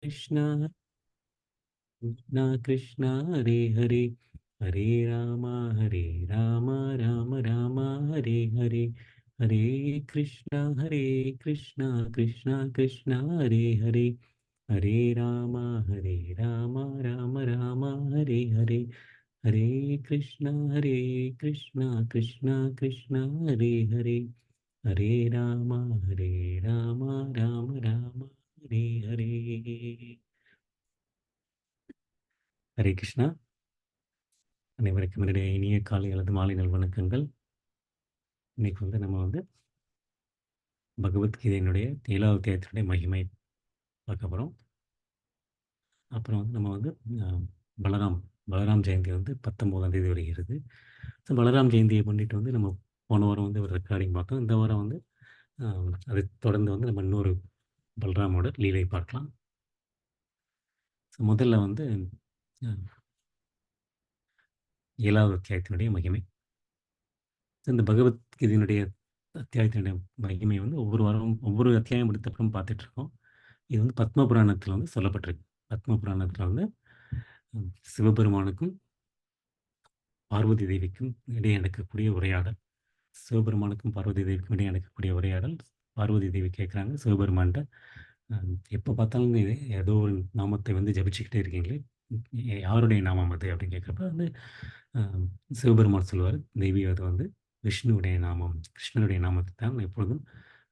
कृष्ण कृष्ण कृष्ण हरे हरे हरे राम राम राम हरे हरे हरे कृष्ण कृष्ण कृष्ण हरे हरे हरे राम राम राम हरे हरे हरे कृष्ण कृष्ण कृष्ण हरे हरे हरे राम राम हरे हरे ஹரே கிருஷ்ணா. அனைவருக்கும் என்னுடைய இனிய காலை அல்லது மாலை நல்வணக்கங்கள். இன்னைக்கு நம்ம பகவத்கீதையினுடைய 7வது அத்தியாயத்தினுடைய மகிமை பார்க்க போகிறோம். அப்புறம் நம்ம அஹ், பலராம் பலராம் ஜெயந்தி 19ஆம் தேதி வருகிறது. ஸோ பலராம் ஜெயந்தியை முன்னிட்டு நம்ம போன வாரம் ஒரு ரெக்கார்டிங் பார்த்தோம். இந்த வாரம் அதை தொடர்ந்து நம்ம இன்னொரு பலராமோட லீலை பார்க்கலாம். ஸோ முதல்ல அஹ், 7வது அத்தியாயத்தினுடைய மகிமை. இந்த பகவத்கீதையினுடைய அத்தியாயத்தினுடைய மகிமை ஒவ்வொரு வாரம் ஒவ்வொரு அத்தியாயம் எடுத்தப்பறம் பார்த்துட்டு இருக்கோம். இது பத்ம புராணத்தில் சொல்லப்பட்டிருக்கு. பத்ம புராணத்தில் சிவபெருமானுக்கும் பார்வதி தேவிக்கும் இடையே நடக்கக்கூடிய உரையாடல். சிவபெருமானுக்கும் பார்வதி தேவிக்கும் இடையே நடக்கக்கூடிய உரையாடல். பார்வதி தேவி கேட்குறாங்க சிவபெருமான்கிட்ட, எப்போ பார்த்தாலும் ஏதோ ஒரு நாமத்தை ஜபிச்சுக்கிட்டே இருக்கீங்களே, யாருடைய நாமம் அது அப்படின்னு கேட்குறப்ப அஹ், சிவபெருமான் சொல்லுவார், தேவி அது விஷ்ணுவுடைய நாமம், கிருஷ்ணனுடைய நாமத்தை தான் எப்பொழுதும்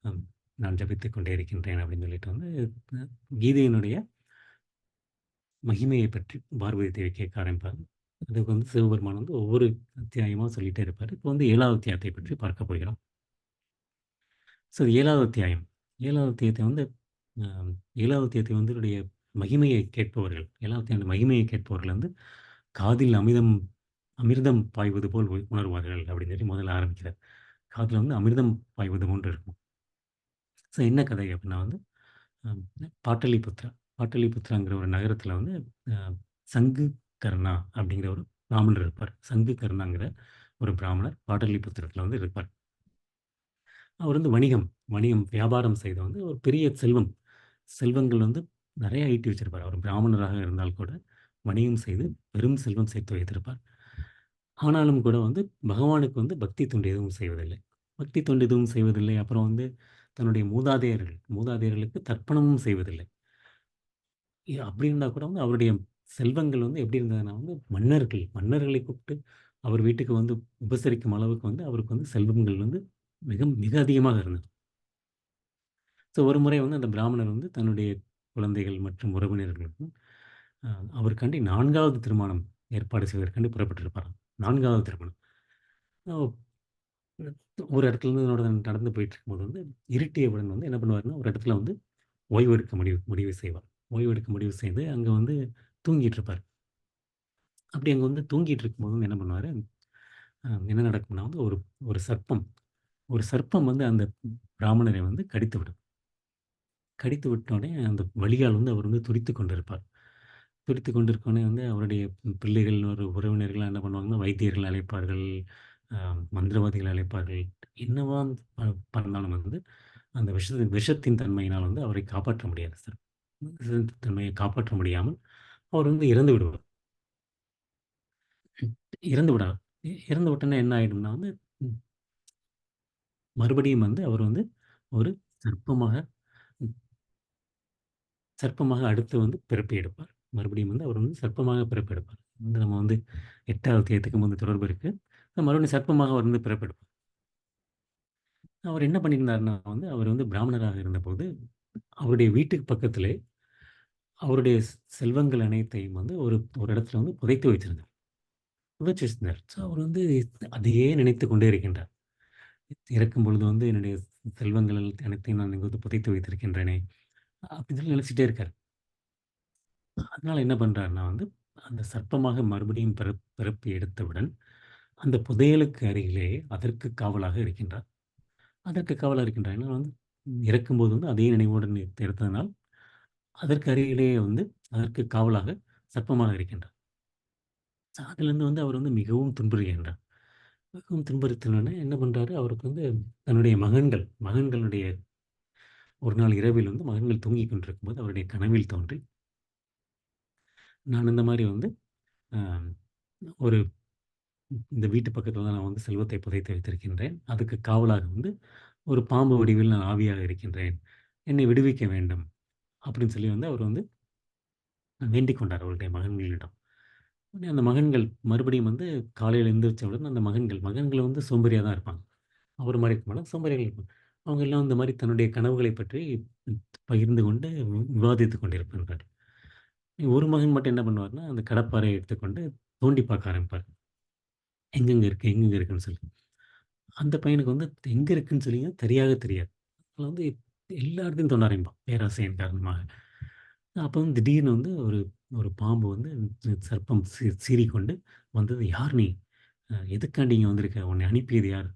அஹ், நான் ஜபித்துக் கொண்டே இருக்கின்றேன் அப்படின்னு சொல்லிட்டு கீதையினுடைய மகிமையை பற்றி பார்வதி தேவி கேட்க ஆரம்பிப்பார். அதுக்கு சிவபெருமான் ஒவ்வொரு அத்தியாயமாக சொல்லிகிட்டே இருப்பார். இப்போ 7வது அத்தியாயத்தை பற்றி பார்க்க போகிறோம். ஸோ 7வது அத்தியாயம் 7வது அத்தியாயத்தை அஹ், 7வது அத்தியாயத்தை உடைய மகிமையை கேட்பவர்கள், 7வது அத்தியாய மகிமையை கேட்பவர்கள் காதில் அமிர்தம் அமிர்தம் பாய்வது போல் உணர்வார்கள் அப்படின்னு சொல்லி முதல்ல ஆரம்பிக்கிறார். காதில் அமிர்தம் பாய்வது போன்று இருக்கும். ஸோ என்ன கதை அப்படின்னா அஹ், பாட்டலிபுத்ரா பாட்டலிபுத்ராங்கிற ஒரு நகரத்தில் சங்கு கர்ணா அப்படிங்கிற ஒரு பிராமணர் இருப்பார். சங்கு கர்ணாங்கிற ஒரு பிராமணர் பாட்டலிபுத்திரத்தில் இருப்பார். அவர் வணிகம் வணிகம் வியாபாரம் செய்த ஒரு பெரிய செல்வங்கள் நிறைய ஈட்டி வச்சிருப்பார். அவர் பிராமணராக இருந்தால் கூட வணிகம் செய்து பெரும் செல்வம் சேர்த்து வைத்திருப்பார். ஆனாலும் கூட பகவானுக்கு பக்தி தொண்டு எதுவும் செய்வதில்லை. பக்தி தொண்டு எதுவும் செய்வதில்லை. அப்புறம் தன்னுடைய மூதாதையர்களுக்கு தர்ப்பணமும் செய்வதில்லை. அப்படி இருந்தால் கூட அவருடைய செல்வங்கள் எப்படி இருந்ததுன்னா மன்னர்களை கூப்பிட்டு அவர் வீட்டுக்கு உபசரிக்கும் அளவுக்கு அவருக்கு செல்வங்கள் மிக மிக அதிகமாக இருந்தது. ஸோ ஒரு முறை அந்த பிராமணர் தன்னுடைய குழந்தைகள் மற்றும் உறவினர்களுக்கும் அவருக்காண்டி 4வது திருமணம் ஏற்பாடு செய்வதற்காண்டி புறப்பட்டிருப்பாராம். 4வது திருமணம். அஹ் ஒரு இடத்துலேருந்து நடந்து போயிட்டு இருக்கும்போது இருட்டியவுடன் என்ன பண்ணுவாருன்னா, ஒரு இடத்துல ஓய்வு எடுக்க முடிவு செய்வார். ஓய்வு எடுக்க முடிவு செய்து அங்கே தூங்கிட்டு இருப்பார். அப்படி அங்கே தூங்கிட்டு இருக்கும்போது என்ன பண்ணுவார், என்ன நடக்கும்னா ஒரு ஒரு சர்ப்பம் ஒரு சர்ப்பம் அந்த பிராமணரை கடித்து விடும். கடித்து விட்டோடனே அந்த வலியால் அவர் துடித்து கொண்டிருப்பார். துடித்து கொண்டிருக்கோடனே அவருடைய பிள்ளைகள் ஒரு உறவினர்கள் என்ன பண்ணுவாங்கன்னா, வைத்தியர்கள் அழைப்பார்கள், மந்திரவாதிகள் அழைப்பார்கள். என்னவா பண்ணாலும் அந்த விஷத்தின் தன்மையினால் அவரை காப்பாற்ற முடியாது சார். விஷத்தின் தன்மையை காப்பாற்ற முடியாமல் அவர் இறந்து விடுவார். இறந்து விடார். இறந்து விட்டோன்னே என்ன ஆயிடும்னா ம், மறுபடியும் அவர் ஒரு சர்ப்பமாக சர்ப்பமாக அடுத்து பிறப்பு எடுப்பார். மறுபடியும் அவர் சர்ப்பமாக பிறப்பு எடுப்பார். நம்ம 8வது அத்தியாயத்துக்கு தொடர்பு இருக்கு. மறுபடியும் சர்ப்பமாக அவர் பிறப்பு எடுப்பார். அவர் என்ன பண்ணியிருந்தாருன்னா அவர் பிராமணராக இருந்தபோது அவருடைய வீட்டுக்கு பக்கத்திலே அவருடைய செல்வங்கள் அனைத்தையும் ஒரு ஒரு இடத்துல புதைத்து வைத்திருந்தார். புதைச்சு வச்சிருந்தார். ஸோ அவர் அதையே நினைத்து கொண்டே இருக்கின்றார். இறக்கும் பொழுது என்னுடைய செல்வங்கள் அனைத்தையும் நான் இங்கே புதைத்து வைத்திருக்கின்றேனே அப்படின்னு சொல்லி நினைச்சிட்டே இருக்கார். அதனால என்ன பண்றாருன்னா அந்த சர்ப்பமாக மறுபடியும் பிறப்பு எடுத்தவுடன் அந்த புதையலுக்கு அருகிலே அதற்கு காவலாக இருக்கின்றார். அதற்கு காவலாக இருக்கின்றார். ஏன்னா இறக்கும்போது அதே நினைவுடன் எடுத்ததனால் அதற்கு அருகிலேயே அதற்கு காவலாக சர்ப்பமாக இருக்கின்றார். அதிலிருந்து அவர் மிகவும் துன்புறுகின்றார். மிகவும் துன்புறுத்தினோடனே என்ன பண்றாரு, அவருக்கு தன்னுடைய மகன்களுடைய ஒரு நாள் இரவில் மகன்கள் தூங்கிக் கொண்டிருக்கும்போது அவருடைய கனவில் தோன்றி நான் இந்த மாரி வந்து அ ஒரு இந்த வீட்டு பக்கத்தில தான் நான் வந்து செல்வத்தை புதைத்து வைத்திருக்கின்றேன். அதுக்கு காவலாக வந்து ஒரு பாம்பு வடிவில் நான் ஆவியாக இருக்கின்றேன். என்னை விடுவிக்க வேண்டும்." அப்படின்னு சொல்லி வந்து அவர் வந்து வேண்டிக் கொண்டார் அவருடைய மகன்களிடம். உடனே அந்த மகன்கள் மறுபடியும் வந்து காலையில எந்திரிச்சவுடன் அந்த மகன்கள் வந்து சோம்பேறியா தான் இருப்பாங்க. அவர் மாரி இருக்க மாட்டாங்க. சோம்பேறிகள் இருப்பாங்க. அவங்க எல்லாம் இந்த மாரி தன்னுடைய கனவுகளை பற்றி பகிர்ந்து கொண்டு விவாதித்துக் கொண்டிருக்கின்றார். ஒரு மகன் மட்டும் என்ன பண்ணுவார்ன்னா, அந்த கடப்பாரைய எடுத்துக்கொண்டு தோண்டி பார்க்க ஆரம்பிப்பார். எங்கெங்க இருக்கு? எங்கெங்க இருக்குன்னு சொல்லி. அந்த பையனுக்கு வந்து எங்க இருக்குன்னு சொல்லி தெரியாது தெரியாது. அதனால வந்து எல்லா இடத்தையும் தோண்ட ஆரம்பிப்பான். பேராசையின் காரணமாக. அப்ப வந்து திடீர்னு வந்து ஒரு ஒரு பாம்பு வந்து சர்ப்பம் சீறிக்கொண்டு வந்தது. "யார் நீ? எதுக்காண்டி இங்க வந்திருக்க? உன்னை அனுப்பியது யார்?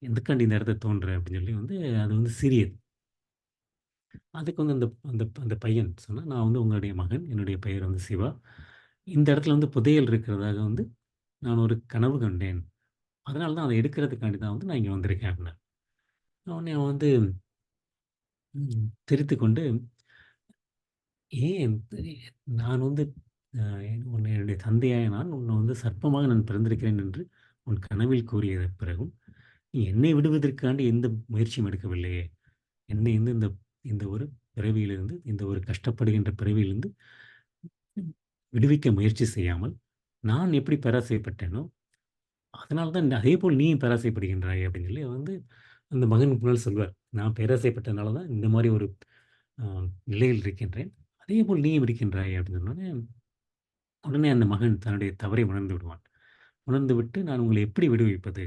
எதுக்காண்டி இந்த இடத்த தோண்டுற?" அப்படின்னு சொல்லி வந்து அது வந்து சீறியது. அதுக்கு வந்து அந்த அந்த அந்த பையன் சொன்னான், "நான் வந்து உங்களுடைய மகன். என்னுடைய பெயர் வந்து சிவா. இந்த இடத்துல வந்து புதையல் இருக்கிறதாக வந்து நான் ஒரு கனவு கண்டேன். அதனால தான் அத எடுக்கிறதுக்காண்டி தான் வந்து நான் இங்க வந்திருக்கேன்" அப்படின்னாரு. உடனே அவன் வந்து திரித்துக்கொண்டு, "ஏன் நான் வந்து என்னுடைய தந்தையாய நான் உன்னை வந்து சர்ப்பமாக நான் பிறந்திருக்கிறேன் என்று உன் கனவில் கூறியது பிறகும், நீ என்னை விடுவதற்காண்டி எந்த முயற்சியும் எடுக்கவில்லையே! என்னை வந்து இந்த இந்த ஒரு பிறவியிலிருந்து, இந்த ஒரு கஷ்டப்படுகின்ற பிறவியிலிருந்து விடுவிக்க முயற்சி செய்யாமல், நான் எப்படி பேராசைப்பட்டேனோ, அதனால தான் அதேபோல் நீயும் பேராசைப்படுகின்றாய் அப்படின்னு சொல்லி வந்து அந்த மகனுக்கு முன்னால சொல்வார். நான் பேராசைப்பட்டதுனால தான் இந்த மாரி ஒரு அ நிலையில் இருக்கின்றேன். அதேபோல் நீயும் இருக்கின்றாய் அப்படின்னு சொன்னோனே, உடனே அந்த மகன் தன்னுடைய தவறை உணர்ந்து விடுவான். உணர்ந்துவிட்டு நான் உங்களை எப்படி விடுவிப்பது?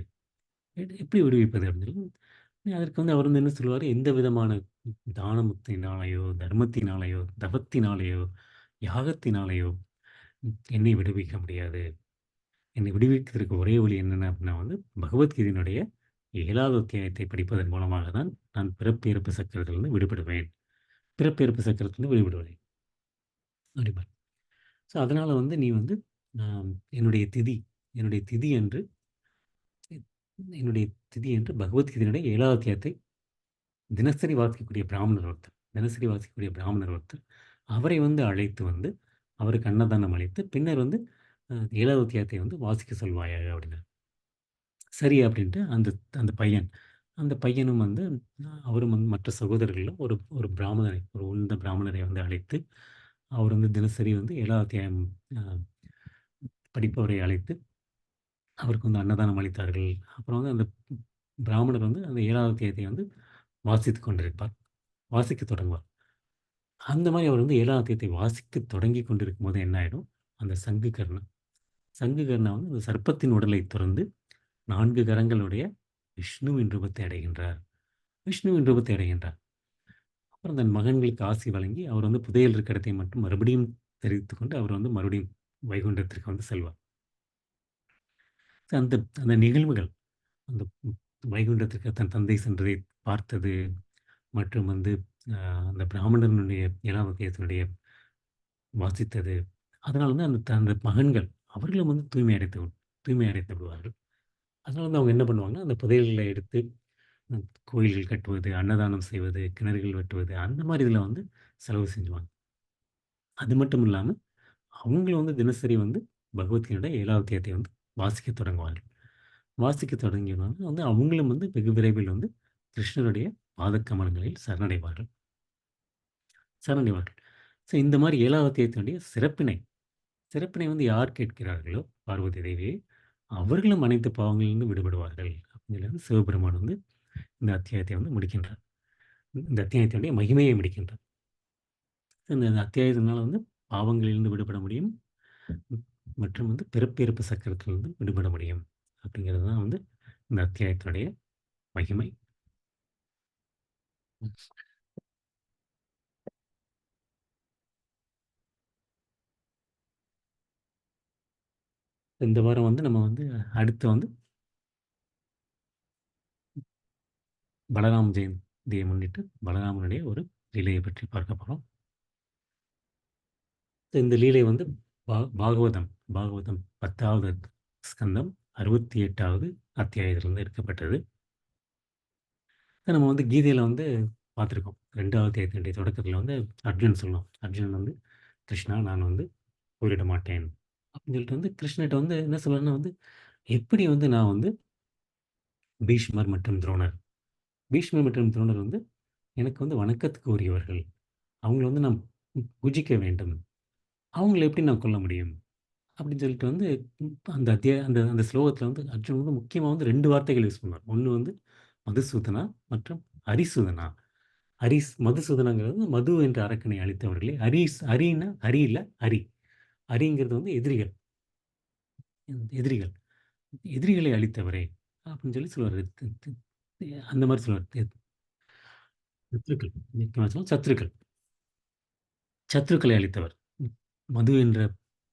எப்படி விடுவிப்பது அப்படின்னு சொல்லி அதற்கு வந்து அவர் வந்து என்ன சொல்லுவாரு, எந்த விதமான தானத்தினாலேயோ, தர்மத்தினாலேயோ, தவத்தினாலேயோ, யாகத்தினாலேயோ என்னை விடுவிக்க முடியாது. என்னை விடுவிக்கிறதுக்கு ஒரே வழி என்னென்ன அப்படின்னா வந்து, பகவத்கீதையினுடைய 7வது அத்தியாயத்தை படிப்பதன் மூலமாக தான் நான் பிறப்பு, இறப்பு சக்கரத்திலிருந்து விடுபடுவேன். பிறப்பு, இறப்பு சக்கரத்திலிருந்து விடுபடுவேன் அப்படிம்பார். ஸோ, அதனால வந்து நீ வந்து அ என்னுடைய திதி என்னுடைய திதி அன்று என்னுடைய திதி அன்று பகவத்கீதையினுடைய 7வது அத்தியாயத்தை தினசரி வாசிக்கக்கூடிய பிராமணர் ஒருத்தர். தினசரி வாசிக்கக்கூடிய பிராமணர் ஒருத்தர். அவரை வந்து அழைத்து வந்து, அவருக்கு அன்னதானம் அளித்து, பின்னர் வந்து 7வது அத்தியாயத்தை வந்து வாசிக்க சொல்வாயாக அப்படின்னாரு. சரி அப்படின்ட்டு அந்த அந்த பையன். அந்த பையனும் வந்து அவரும் வந்து மற்ற சகோதரர்களும் ஒரு ஒரு பிராமணரை, ஒரு உன்னத பிராமணரை வந்து அழைத்து, அவர் வந்து தினசரி வந்து 7வது அத்தியாயம் அ படிப்பவரை அழைத்து, அவருக்கு வந்து அன்னதானம் அளித்தார்கள். அப்புறம் வந்து அந்த பிராமணர் வந்து அந்த 7வது அத்தியாயத்தை வந்து வாசித்துக் கொண்டிருப்பார். வாசிக்கத் தொடங்குவார். அந்த மாரி அவர் வந்து 7வது அத்தியாயத்தை வாசிக்கத் தொடங்கிக் கொண்டிருக்கும்போது என்ன ஆயிடும், அந்த சங்குகர்ணம் சங்குகர்ணா வந்து அந்த சர்ப்பத்தின் உடலை துறந்து 4 கரங்களுடைய விஷ்ணுவின் ரூபத்தை அடைகின்றார். விஷ்ணுவின் ரூபத்தை அடைகின்றார். அப்புறம் தன் மகன்களுக்கு ஆசி வழங்கி, அவர் வந்து புதையல் இருக்க இடத்தை மட்டும் மறுபடியும் தெரிவித்துக் கொண்டு, அவர் வந்து மறுபடியும் வைகுண்டத்திற்கு வந்து செல்வார். அந்த அந்த நிகழ்வுகள், அந்த வைகுண்டத்திற்கு தன் தந்தை சென்றதை பார்த்தது, மற்றும் வந்து அ அந்த பிராமணனுடைய 7வது அத்தியாயத்தினுடைய வாசித்தது. அதனால வந்து அந்த மகன்கள் அவர்களும் வந்து தூய்மை அடைந்து விடுவார்கள். அதனால வந்து அவங்க என்ன பண்ணுவாங்கன்னா, அந்த புதையல்கள எடுத்து ம் கோயில்கள் கட்டுவது, அன்னதானம் செய்வது, கிணறுகள் வெட்டுவது, அந்த மாரி இதில வந்து செலவு செஞ்சுவாங்க. அது மட்டும் இல்லாம, அவங்களும் வந்து தினசரி வந்து பகவத்கீதையோட 7வது அத்தியாயத்தை வந்து வாசிக்கத் தொடங்குவார்கள். வாசிக்கத் தொடங்கியவுடனே வந்து அவங்களும் வந்து வெகு விரைவில் வந்து கிருஷ்ணருடைய பாதக் கமலங்களில் சரணடைவார்கள். ஸோ இந்த மாரி 7வது அத்தியாயத்தினுடைய சிறப்பினை வந்து யார் கேட்கிறார்களோ பார்வதி தேவி, அவர்களும் அனைத்து பாவங்களிலிருந்து விடுபடுவார்கள். அப்படின்னு சொல்லி சிவபெருமான் வந்து இந்த அத்தியாயத்தை வந்து முடிக்கின்றார். இந்த அத்தியாயத்தினுடைய மகிமையை முடிக்கின்றார். இந்த அத்தியாயத்தினால வந்து பாவங்களிலிருந்து விடுபட முடியும். மற்றும் வந்து பிறப்பு, இறப்பு சக்கரத்திலிருந்து விடுபட முடியும். அப்படிங்கிறது தான் வந்து இந்த அத்தியாயத்தினுடைய மகிமை. இந்த வாரம் வந்து நம்ம வந்து அடுத்து வந்து பலராம் ஜெயந்தியை முன்னிட்டு பலராமனுடைய ஒரு லீலையை பற்றி பார்க்க போறோம். இந்த லீலை வந்து பாகவதம் 10வது ஸ்கந்தம் 68வது அத்தியாயத்திலிருந்து எடுக்கப்பட்டது. இத நம்ம வந்து கீதையில வந்து பார்த்துருக்கோம். 2வது அத்தியாயத்தினுடைய தொடக்கத்தில வந்து அர்ஜுனன் சொல்லுவான். அர்ஜுனன் வந்து, "கிருஷ்ணா நான் வந்து போரிட மாட்டேன். அப்படின்னு சொல்லிட்டு வந்து கிருஷ்ணர்ட்ட வந்து என்ன சொல்றாருன்னா வந்து, எப்படி வந்து நான் வந்து பீஷ்மர் மற்றும் துரோணர். பீஷ்மர் மற்றும் துரோணர் வந்து எனக்கு வந்து வணக்கத்துக்கு உரியவர்கள். அவங்கள வந்து நான் பூஜிக்க வேண்டும். அவங்கள எப்படி நான் கொல்ல முடியும்? அப்படின்னு சொல்லிட்டு வந்து அந்த அந்த அந்த ஸ்லோகத்தில வந்து அர்ஜுன் வந்து முக்கியமா வந்து 2 வார்த்தைகள் யூஸ் பண்ணுவார். ஒண்ணு வந்து மதுசூதனா மற்றும் அரிசூதனா. மதுசூதனாங்கிறது மது என்ற அரக்கனை அழித்தவர்களே. அரின்னா ஹரி இல்ல, அரி. அரிங்கிறது வந்து எதிரிகள். எதிரிகள். எதிரிகளை அழித்தவரே! அப்படின்னு சொல்லி சொல்லுவாரு. த் த் அந்த மாரி சொல்லுவாரு. சத்துருக்கள். முக்கியமா சொன்னா சத்துருக்கள். சத்துருக்களை அழித்தவர். ம். மது என்ற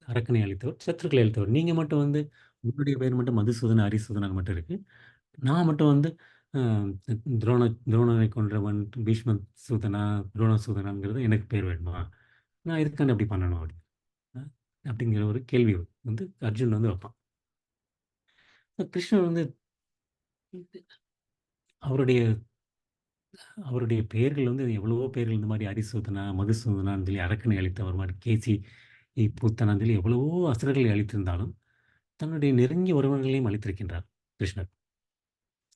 அரக்கனை அழித்தவர், சத்துருக்களை அழித்தவர். நீங்க மட்டும் வந்து உங்களுடைய பெயர் மட்டும் மதுசூதன, அரிசூதனான்னு மட்டும் இருக்கு. நான் மட்டும் வந்து அ துரோண துரோணரை கொன்றவன், பீஷ்ம சூதனா, துரோண சூதனாங்கிறது எனக்கு பேர் வேணுமா? நான் எதுக்காண்டி அப்படி பண்ணணும்? அப்படி. அ அப்படிங்கிற ஒரு கேள்வி வந்து அர்ஜுன் வந்து வைப்பான். கிருஷ்ணர் வந்து அவருடைய அவருடைய பெயர்கள் வந்து எவ்வளவோ பெயர்கள் இந்த மாரி அரிசூதனா, மதுசூதனான்னு சொல்லி அரக்கனை அழித்தவர் மாரி கேசி, பூத்தனான்னு சொல்லி எவ்வளவோ அசுரர்களை அழித்திருந்தாலும், தன்னுடைய நெருங்கிய உறவினர்களையும் அழித்திருக்கின்றார் கிருஷ்ணர்.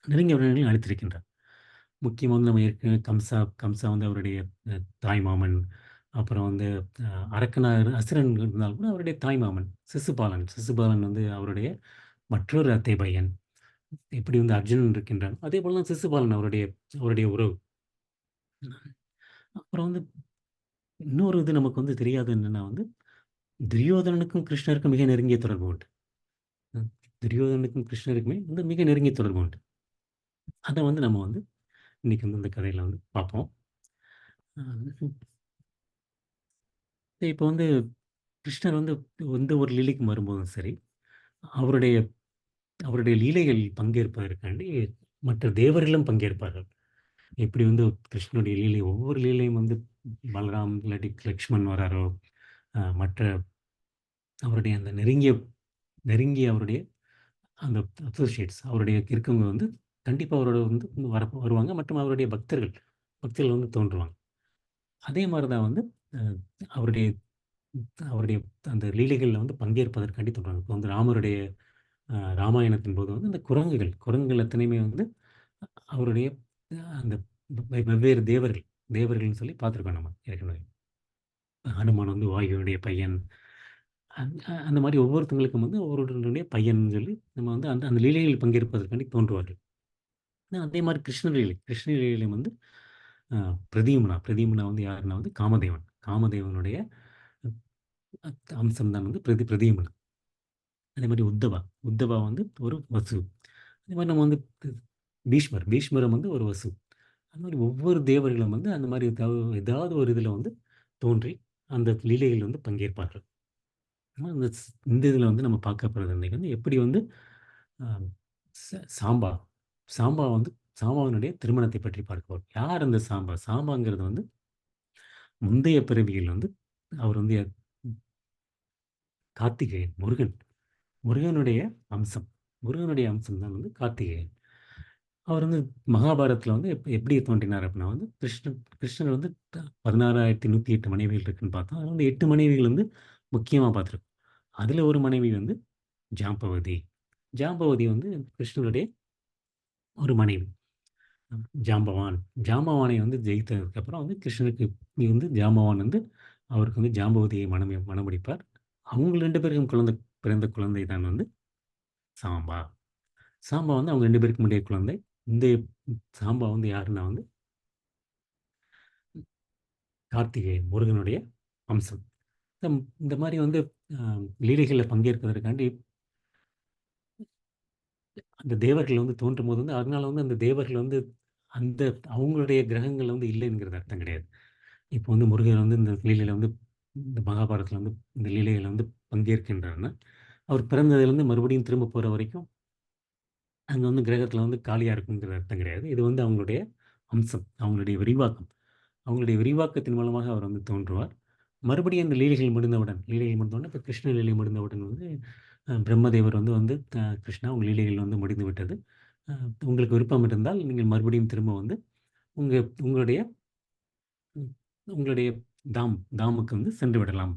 நெருங்கிய உறவினர்களையும் அழித்திருக்கின்றார். முக்கியமா வந்து நம்ம ஏற்கனவே கம்சா வந்து அவருடைய தாய்மாமன். அப்புறம் வந்து அ அசுரன் இருந்தாலும் கூட அவருடைய தாய்மாமன் சிசுபாலன். சிசுபாலன் வந்து அவருடைய மற்றொரு அத்தை பையன். எப்படி வந்து அர்ஜுனன் இருக்கின்றான், அதேபோல தான் சிசுபாலன் அவருடைய அவருடைய உறவு. அப்புறம் வந்து இன்னொரு இது நமக்கு வந்து தெரியாது என்னன்னா வந்து, துரியோதனனுக்கும் கிருஷ்ணருக்கும் மிக நெருங்கிய தொடர்பு உண்டு. ம். துரியோதனனுக்கும் கிருஷ்ணருக்குமே வந்து மிக நெருங்கிய தொடர்பு உண்டு. அத வந்து நம்ம வந்து இன்னைக்கு வந்து இந்த கதையில வந்து பார்ப்போம். அ இப்ப வந்து கிருஷ்ணர் வந்து எந்த ஒரு லீலைக்கு வரும்போதும் சரி, அவருடைய அவருடைய லீலைகள் பங்கேற்பதற்காண்டி மற்ற தேவர்களும் பங்கேற்பார்கள். எப்படி வந்து கிருஷ்ணனுடைய லீலை ஒவ்வொரு லீலையும் வந்து பலராம் இல்லாட்டி லக்ஷ்மண் வராரோ, மற்ற அவருடைய அந்த நெருங்கிய நெருங்கிய அவருடைய அந்த அசோசியேட்ஸ் அவருடைய இருக்கவங்க வந்து கண்டிப்பா அவரோட வந்து வருவாங்க மற்றும் அவருடைய பக்தர்கள் வந்து தோன்றுவாங்க. அதே மாரி தான் வந்து அ அவருடைய அவருடைய அந்த லீலைகள்ல வந்து பங்கேற்பதற்காண்டி தோன்றுவாங்க. இப்போ வந்து ராமருடைய ராமாயணத்தின் போது வந்து அந்த குரங்குகள் அத்தனையுமே வந்து அவருடைய அந்த வெவ்வேறு தேவர்கள்ன்னு சொல்லி பார்த்துருக்கோம் நம்ம ஏற்கனவே. ஹனுமான் வந்து வாயுவினுடைய பையன். அந்த மாரி ஒவ்வொருத்தங்களுக்கும் வந்து ஒவ்வொருவருடைய பையன்னு சொல்லி நம்ம வந்து அந்த அந்த லீலைகளில் பங்கேற்பதற்காண்டி தோன்றுவார்கள். அதே மாரி கிருஷ்ண லீலையிலும் வந்து அ பிரதியும்னா வந்து யாருன்னா வந்து காமதேவன். காமதேவனுடைய அ அம்சம் தான் வந்து பிரதியும்னா. அதே மாரி உத்தவா வந்து ஒரு வசு. அதே மாரி நம்ம வந்து பீஷ்மரும் வந்து ஒரு வசு. அந்த மாரி ஒவ்வொரு தேவர்களும் வந்து அந்த மாரி ஏதாவது ஒரு இதில வந்து தோன்றி, அந்த லீலைகள் வந்து பங்கேற்பார்கள். ஆனா இந்த இதில வந்து நம்ம பார்க்க போறது இன்னைக்கு வந்து எப்படி வந்து அ ச சாம்பா சாம்பா வந்து சாம்பாவினுடைய திருமணத்தை பற்றி பார்க்க போறோம். யார் அந்த சாம்பா? சாம்பாங்கிறது வந்து முந்தைய பிறவியில் வந்து அவர் வந்து கார்த்திகேயன், முருகனுடைய அம்சம். முருகனுடைய அம்சம் தான் வந்து கார்த்திகேயன். அவர் வந்து மகாபாரதத்தில வந்து எப்படி தோன்றினார் அப்டின்னா வந்து கிருஷ்ணர் வந்து 16,108 மனைவிகள் இருக்குன்னு பார்த்தோம். அதுல வந்து 8 மனைவிகள் வந்து முக்கியமா பார்த்துருக்கோம். அதுல ஒரு மனைவி வந்து ஜாம்பவதி. ஜாம்பவதி வந்து கிருஷ்ணருடைய ஒரு மனைவி. ஜாம்பவான். ஜாம்பவானை வந்து ஜெயித்ததுக்கப்புறம் வந்து கிருஷ்ணருக்கு வந்து ஜாம்பவான் வந்து அவருக்கு வந்து ஜாம்பவதியை மணமுடிப்பார். அவங்க 2 பேருக்கும் பிறந்த குழந்தை தான் வந்து சாம்பா. சாம்பா வந்து அவங்க 2 பேருக்கும் உடைய குழந்தை. இந்த சாம்பா வந்து யாருன்னா வந்து கார்த்திகேயன், முருகனுடைய அம்சம். இந்த இந்த மாரி வந்து அ லீலைகள்ல பங்கேற்பதற்காண்டி அந்த தேவர்கள் வந்து தோன்றும்போது வந்து அதனால வந்து அந்த தேவர்கள் வந்து அந்த அவங்களுடைய கிரகங்கள் வந்து இல்லைங்கிறது அர்த்தம் கிடையாது. இப்போ வந்து முருகர் வந்து இந்த லீலையில வந்து இந்த மகாபாரதத்தில வந்து இந்த லீலையில வந்து பங்கேற்கின்றார்ன்னா, அவர் பிறந்ததிலிருந்து மறுபடியும் திரும்ப போற வரைக்கும் அங்க வந்து கிரகத்தில வந்து காலியா இருக்குங்கிற அர்த்தம் கிடையாது. இது வந்து அவங்களுடைய அம்சம், அவங்களுடைய விரிவாக்கம். அவங்களுடைய விரிவாக்கத்தின் மூலமாக அவர் வந்து தோன்றுவார். மறுபடியும் அந்த லீலைகள் முடிந்தவுடனே இப்ப கிருஷ்ண லீலை முடிந்தவுடன் வந்து பிரம்மதேவர் வந்து கிருஷ்ணா உங்க லீலைகள் வந்து முடிந்துவிட்டது. அ உங்களுக்கு விருப்பம் இருந்தால் நீங்கள் மறுபடியும் திரும்ப வந்து உங்க உங்களுடைய ம் உங்களுடைய தாமுக்கு வந்து சென்று விடலாம்.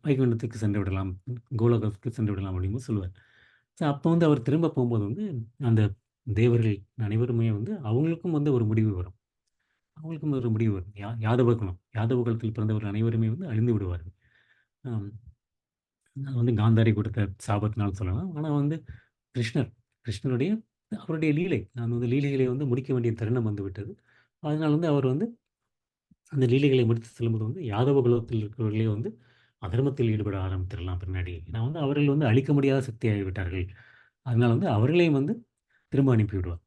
வைகுண்டத்துக்கு சென்று விடலாம், கோலோகத்துக்கு சென்று விடலாம் அப்படிங்கும்போது சொல்லுவார். ஸோ அப்போ வந்து அவர் திரும்ப போம்போது வந்து, அந்த தேவர்கள் அனைவருமே வந்து அவங்களுக்கும் வந்து ஒரு முடிவு வரும். அவங்களுக்கும் ஒரு முடிவு வரும். யாதவ குலம். யாதவ குலத்தில் பிறந்தவர்கள் அனைவருமே வந்து அழிந்து விடுவார்கள். அம் அது வந்து காந்தாரி கொடுத்த சாபத்தினால் சொல்லலாம். ஆனா வந்து கிருஷ்ணர், கிருஷ்ணருடைய அவருடைய லீலை. நான் வந்து லீலைகளை வந்து முடிக்க வேண்டிய தருணம் வந்து விட்டது. அதனால வந்து அவர் வந்து அந்த லீலைகளை முடித்து செல்லும்போது வந்து யாதவ குலத்தில் இருக்கிறவர்களே வந்து அதர்மத்தில் ஈடுபட ஆரம்பித்துறலாம் பின்னாடி. ஏன்னா வந்து அவர்கள் வந்து அழிக்க முடியாத சக்தியாகிவிட்டார்கள். அதனால வந்து அவர்களையும் வந்து திரும்ப அனுப்பிவிடுவார்.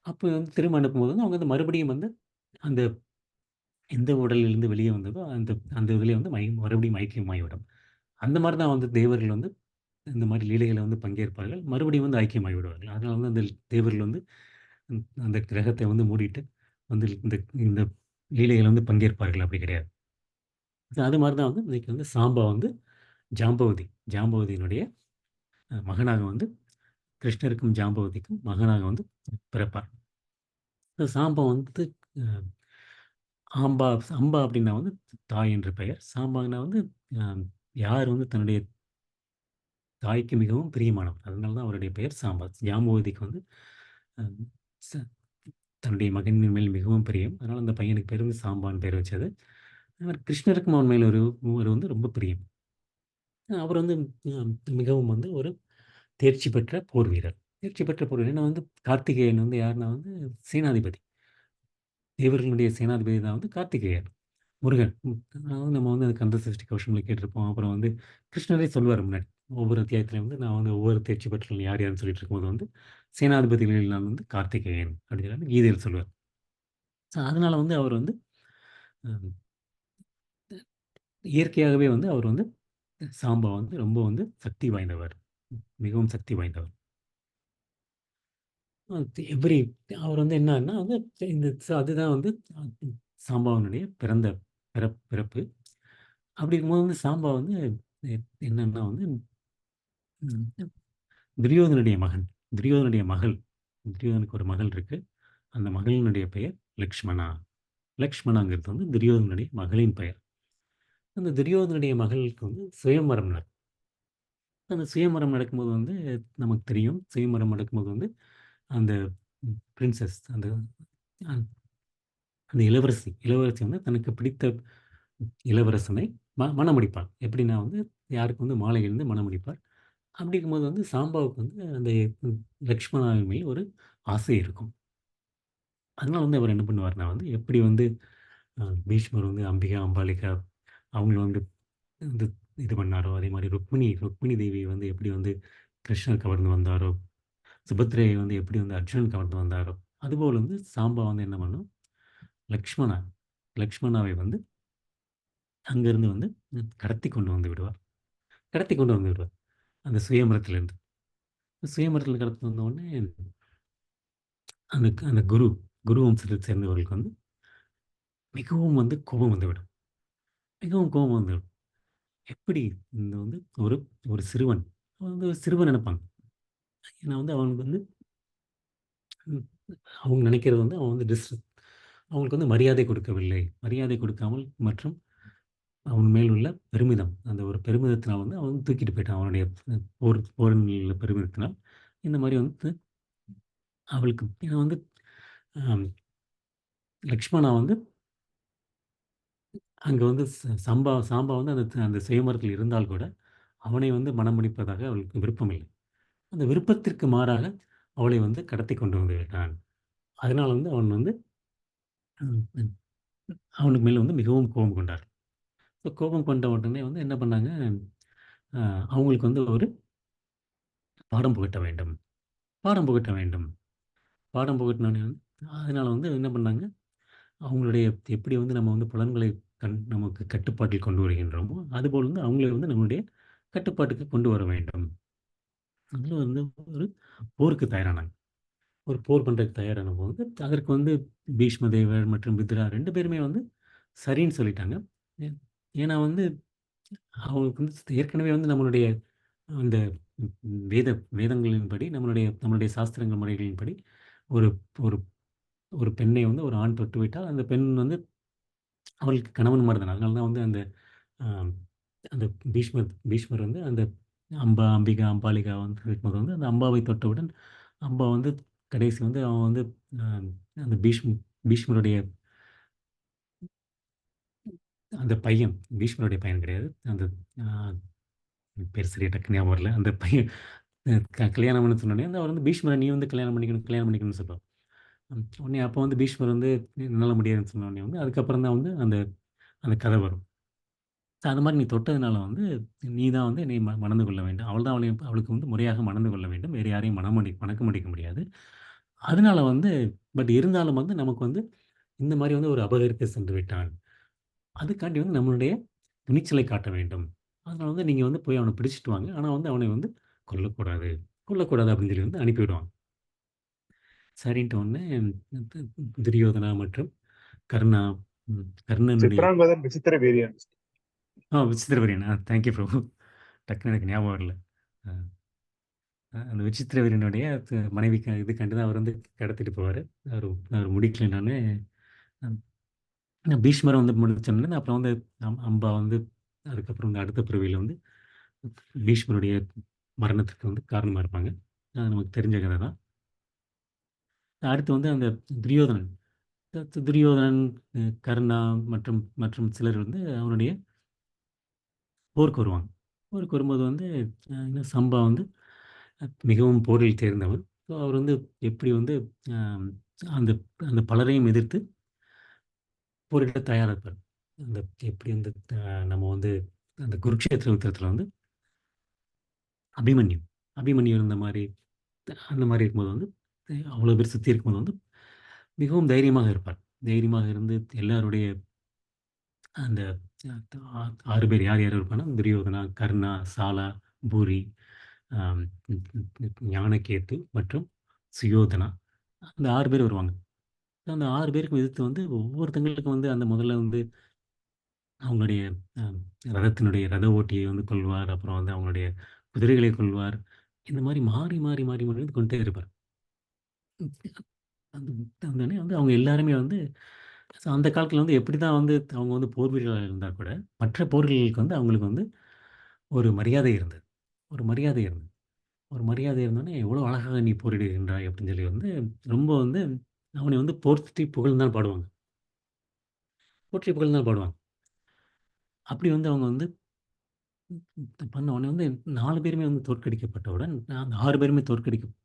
அப்போ வந்து திரும்ப அனுப்பும்போது வந்து அவங்க வந்து மறுபடியும் வந்து அந்த எந்த உடலிலிருந்து வெளியே வந்ததோ, அந்த அந்த இதிலே வந்து மறுபடியும் ஐக்கியமாகிவிடும். அந்த மாரி தான் வந்து தேவர்கள் வந்து இந்த மாரி லீலைகள்ல வந்து பங்கேற்பார்கள். மறுபடியும் வந்து ஐக்கியமாகி விடுவார்கள். அதனால வந்து அந்த தேவர்கள் வந்து அந்த கிரகத்தை வந்து மூடிட்டு வந்து இந்த இந்த லீலைகள்ல வந்து பங்கேற்பார்கள் அப்படி கிடையாது. அது மாரி தான் வந்து இன்னைக்கு வந்து சாம்பா வந்து ஜாம்பவதி. ஜாம்பவதியினுடைய மகனாக வந்து கிருஷ்ணருக்கும் ஜாம்பவதிக்கும் மகனாக வந்து பிறப்பார். சாம்பா வந்து அ ஆம்பா அம்பா அப்படின்னா வந்து தாய் என்று பெயர். சாம்பான்னா வந்து அ யார் வந்து தன்னுடைய தாய்க்கு மிகவும் பிரியமானவர். அதனால தான் அவருடைய பெயர் சாம்பா. ஜாம்பவதிக்கு வந்து அ ச தன்னுடைய மகனின் மேல் மிகவும் பிரியம். அதனால அந்த பையனுக்கு பேரு வந்து சாம்பான்னு பேர் வச்சது. அவர் கிருஷ்ணருக்கும் அவன் மேல் ஒரு வந்து ரொம்ப பிரியம். அவர் வந்து மிகவும் வந்து ஒரு தேர்ச்சி பெற்ற போர் வீரர். தேர்ச்சி பெற்ற போர் வீரர். ஏன்னா வந்து கார்த்திகேயன் வந்து யாருன்னா வந்து சேனாதிபதி. தேவர்களுடைய சேனாதிபதி தான் வந்து கார்த்திகேயன். முருகன். அதாவது நம்ம வந்து அந்த கந்த சஷ்டி கவசம்ல கேட்டிருப்போம். அப்புறம் வந்து கிருஷ்ணரே சொல்லுவாரு முன்னாடி. ஒவ்வொரு அத்தியாயத்திலும் வந்து நான் வந்து ஒவ்வொரு தேர்ச்சி பெற்றவர்கள் யார் யாருன்னு சொல்லிட்டு இருக்கும்போது வந்து, சேனாதிபதிகளில் நான் வந்து கார்த்திகேயன் அப்படின்னு சொல்லி கீதையில சொல்லுவார். ஸோ அதனால வந்து அவர் வந்து அ இயற்கையாகவே வந்து அவர் வந்து சாம்பா வந்து ரொம்ப வந்து சக்தி வாய்ந்தவர். மிகவும் சக்தி வாய்ந்தவர். அ எவ்ரி அவர் வந்து என்னான்னா வந்து இந்த அதுதான் வந்து சாம்பாவினுடைய பிறப்பு. அப்படி இருக்கும்போது வந்து சாம்பா வந்து எ என்னன்னா வந்து ம் துரியோதனுடைய மகன். துரியோதனுடைய மகள். துரியோதனுக்கு ஒரு மகள் இருக்கு. அந்த மகளினுடைய பெயர் லக்ஷ்மணா. லக்ஷ்மணாங்கிறது வந்து துரியோதனுடைய மகளின் பெயர். அந்த துரியோதனுடைய மகளுக்கு வந்து சுயம்வரம் நடக்கும். அந்த சுயம்வரம் நடக்கும்போது வந்து நமக்கு தெரியும். சுயம்வரம் நடக்கும்போது வந்து அந்த பிரின்சஸ் அ அந்த இளவரசி இளவரசி வந்து தனக்கு பிடித்த இளவரசனை மணமுடிப்பாள். எப்படின்னா வந்து யாருக்கு வந்து மாலை அணிந்து மணமுடிப்பார். அப்படி இருக்கும்போது வந்து சாம்பாவுக்கு வந்து அந்த லக்ஷ்மணாவின் மேல் ஒரு ஆசை இருக்கும். அதனால வந்து அவர் என்ன பண்ணுவாருன்னா வந்து எப்படி வந்து பீஷ்மர் வந்து அம்பிகா, அம்பாலிகா அவங்கள வந்து வந்து இது பண்ணாரோ, அதே மாரி ருக்மிணி தேவிய வந்து எப்படி வந்து கிருஷ்ணர் கவர்ந்து வந்தாரோ, சுபத்திரையை வந்து எப்படி வந்து அர்ஜுனன் கவர்ந்து வந்தாரோ, அதுபோல வந்து சாம்பா வந்து என்ன பண்ணும், லக்ஷ்மணா லக்ஷ்மணாவை வந்து அங்கருந்து வந்து கடத்தி கொண்டு வந்து விடுவார். கடத்தி கொண்டு வந்து விடுவார். அந்த சுயம்பரத்திலிருந்து. சுயம்பரத்தில கடத்தி வந்தவுடனே அந்த அந்த குரு வம்சத்தை சேர்ந்தவர்களுக்கு வந்து மிகவும் வந்து கோபம் வந்துவிடும். மிகவும் கோபம் வந்துவிடும். எப்படி இந்த வந்து ஒரு ஒரு சிறுவன் அவன் வந்து ஒரு சிறுவன் நெனைப்பாங்க. ஏன்னா வந்து அவனுக்கு வந்து ம் அவங்க நினைக்கிறது வந்து அவன் வந்து அவங்களுக்கு வந்து மரியாதை கொடுக்கவில்லை. மரியாதை கொடுக்காமல் மற்றும் அவன் மேல் உள்ள பெருமிதம். அந்த ஒரு பெருமிதத்தினால் வந்து அவன் வந்து தூக்கிட்டு போயிட்டான். அவனுடைய போரில் உள்ள பெருமிதத்தினால். இந்த மாரி வந்து அவளுக்கு ஏன்னா வந்து அ லக்ஷ்மணா வந்து அங்க வந்து சாம்பா வந்து அந்த சுயமரத்தில் இருந்தால் கூட, அவனை வந்து மணமுடிப்பதாக அவளுக்கு விருப்பமில்லை. அந்த விருப்பத்திற்கு மாறாக அவளை வந்து கடத்திக் கொண்டு வந்து விட்டான். அதனால வந்து அவன் வந்து ம் அவனுக்கு மேல வந்து மிகவும் கோபம் கொண்டார். ஸோ கோபம் கொண்ட உடனே வந்து என்ன பண்ணாங்க, அ அவங்களுக்கு வந்து ஒரு பாடம் புகட்ட வேண்டும். பாடம் புகட்ட வேண்டும். பாடம் புகட்டினோனே வந்து அதனால வந்து என்ன பண்ணாங்க, அவங்களுடைய எப்படி வந்து நம்ம வந்து புலன்களை நமக்கு கட்டுப்பாட்டில் கொண்டு வருகின்றோமோ, அதுபோல வந்து அவங்கள வந்து நம்மளுடைய கட்டுப்பாட்டுக்கு கொண்டு வர வேண்டும். அதில வந்து ஒரு போருக்கு தயாரானாங்க. ஒரு போர் பண்றதுக்கு தயாரானபோது, அதற்கு வந்து பீஷ்ம தேவர் மற்றும் மித்ரா 2 பேருமே வந்து சரின்னு சொல்லிட்டாங்க. ஏ ஏன்னா வந்து அவங்களுக்கு வந்து ஏற்கனவே வந்து நம்மளுடைய அந்த வேத வேதங்களின்படி நம்மளுடைய சாஸ்திரங்கள் முறைகளின்படி ஒரு ஒரு ஒரு பெண்ணை வந்து ஒரு ஆண் தொட்டுவிட்டால், அந்த பெண் வந்து அவளுக்கு கணவன் மாரி தானே. அதனால தான் வந்து அந்த அ அந்த பீஷ்மர் வந்து அந்த அம்பிகா, அம்பாலிகா வந்து இருக்கும்போது வந்து அந்த அம்பாவை தொட்டவுடன், அம்பா வந்து கடைசி வந்து அவன் வந்து அ அந்த பீஷ்மருடைய அந்த பையன், பீஷ்மருடைய பையன் கிடையாது. அந்த அ பேர் சரியா டக்குன்னு ஞாபகம் வரல. அந்த பையன் கல்யாணம் பண்ண சொன்னோனே, வந்து அவர் வந்து பீஷ்மர நீ வந்து கல்யாணம் பண்ணிக்கணும், கல்யாணம் பண்ணிக்கணும்னு சொல்லுவான். உடனே அப்போ வந்து பீஷ்மர் வந்து என்னால முடியாதுன்னு சொன்னோனே வந்து, அதுக்கப்புறம் தான் வந்து அந்த அந்த கதை வரும். அது மாரி நீ தொட்டதுனால வந்து, நீ தான் வந்து என்னை மணந்து கொள்ள வேண்டும். அவள் தான் அவளுக்கு வந்து முறையாக மணந்து கொள்ள வேண்டும். வேறு யாரையும் மணக்க முடிக்க முடியாது. அதனால வந்து இருந்தாலும் வந்து நமக்கு வந்து இந்த மாரி வந்து ஒரு அபகரித்து சென்று விட்டான். அதுக்காண்டி வந்து நம்மளுடைய துணிச்சலை காட்ட வேண்டும். அதனால வந்து நீங்க வந்து போய் அவன பிடிச்சுட்டு வாங்க. ஆனா வந்து அவனை வந்து கொல்லக்கூடாது. கொல்லக்கூடாது அப்படின்னு சொல்லி வந்து அனுப்பிவிடுவாங்க. சரின்ட்டு உடனே துரியோதனா மற்றும் கர்ணா கர்ணனுடைய சித்ராங்கதன் விசித்திர வீரியன். விசித்திர வீரியன். Thank you bro. டக்குனு எனக்கு ஞாபகம் வரல. அ அந்த விசித்திர வீரனுடைய மனைவிக்கு இதுக்காண்டி தான் அவர் வந்து கடத்திட்டு போவாரு. அவரு அவரு முடிக்கலன்னோனே, பீஷ்மர வந்து முடிச்சோனே, அப்புறம் வந்து அம்பா வந்து அதுக்கப்புறம் வந்து அடுத்த பிறவியில வந்து பீஷ்மருடைய மரணத்துக்கு வந்து காரணமா இருப்பாங்க. அது நமக்கு தெரிஞ்ச கதை தான். அடுத்து வந்து அந்த துரியோதனன். துரியோதனன், கர்ணா மற்றும் மற்றும் சிலர் வந்து அவனுடைய போருக்கு வருவாங்க. போருக்கு வரும்போது வந்து இன்னும் சம்பா வந்து மிகவும் போரில் தேர்ந்தவர். ஸோ அவர் வந்து எப்படி வந்து அ அந்த அந்த பலரையும் எதிர்த்து போரிட தயாரா இருப்பார். அந்த எப்படி வந்து நம்ம வந்து அந்த குருட்சேத்திர யுத்தத்தில வந்து அபிமன்யு அபிமன்யு இருந்த மாரி அந்த மாரி இருக்கும்போது வந்து அவ்வளோ பேர் சுத்தி இருக்கும்போது வந்து மிகவும் தைரியமாக இருப்பார். தைரியமாக இருந்து எல்லாருடைய அந்த 6 பேர் யார் யார் இருப்பாங்கன்னா, துரியோதனா, கர்ணா, சாலா, பூரி, அம் ஞானகேத்து மற்றும் சுயோதனா. அந்த 6 பேர் வருவாங்க. அந்த 6 பேருக்கும் எதிர்த்து வந்து ஒவ்வொருத்தங்களுக்கும் வந்து அந்த முதல்ல வந்து அவங்களுடைய அ ரத ஓட்டியை வந்து கொல்வார். அப்புறம் வந்து அவங்களுடைய குதிரைகளை கொல்வார். இந்த மாரி மாறி, மாறி, மாறி, மாறி வந்து கொண்டுட்டே இருப்பார். அந்த வந்தோனே வந்து அவங்க எல்லாருமே வந்து அந்த காலத்தில வந்து எப்படிதான் வந்து அவங்க வந்து போர் வீரர்களா இருந்தா கூட, மற்ற போர்களுக்கு வந்து அவங்களுக்கு வந்து ஒரு மரியாதை இருந்தது. ஒரு மரியாதை இருந்தது. ஒரு மரியாதை இருந்தோனே, "எவ்வளோ அழகாக நீ போரிடுகின்றாய்" அப்படின்னு சொல்லி வந்து ரொம்ப வந்து அவனை வந்து போற்றி புகழ்ந்து தான் பாடுவாங்க. போற்றி புகழ்ந்து தான் பாடுவாங்க. அப்படி வந்து அவங்க வந்து பண்ண உடனே வந்து 4 பேருமே வந்து தோற்கடிக்கப்பட்டவுடன், அந்த 6 பேருமே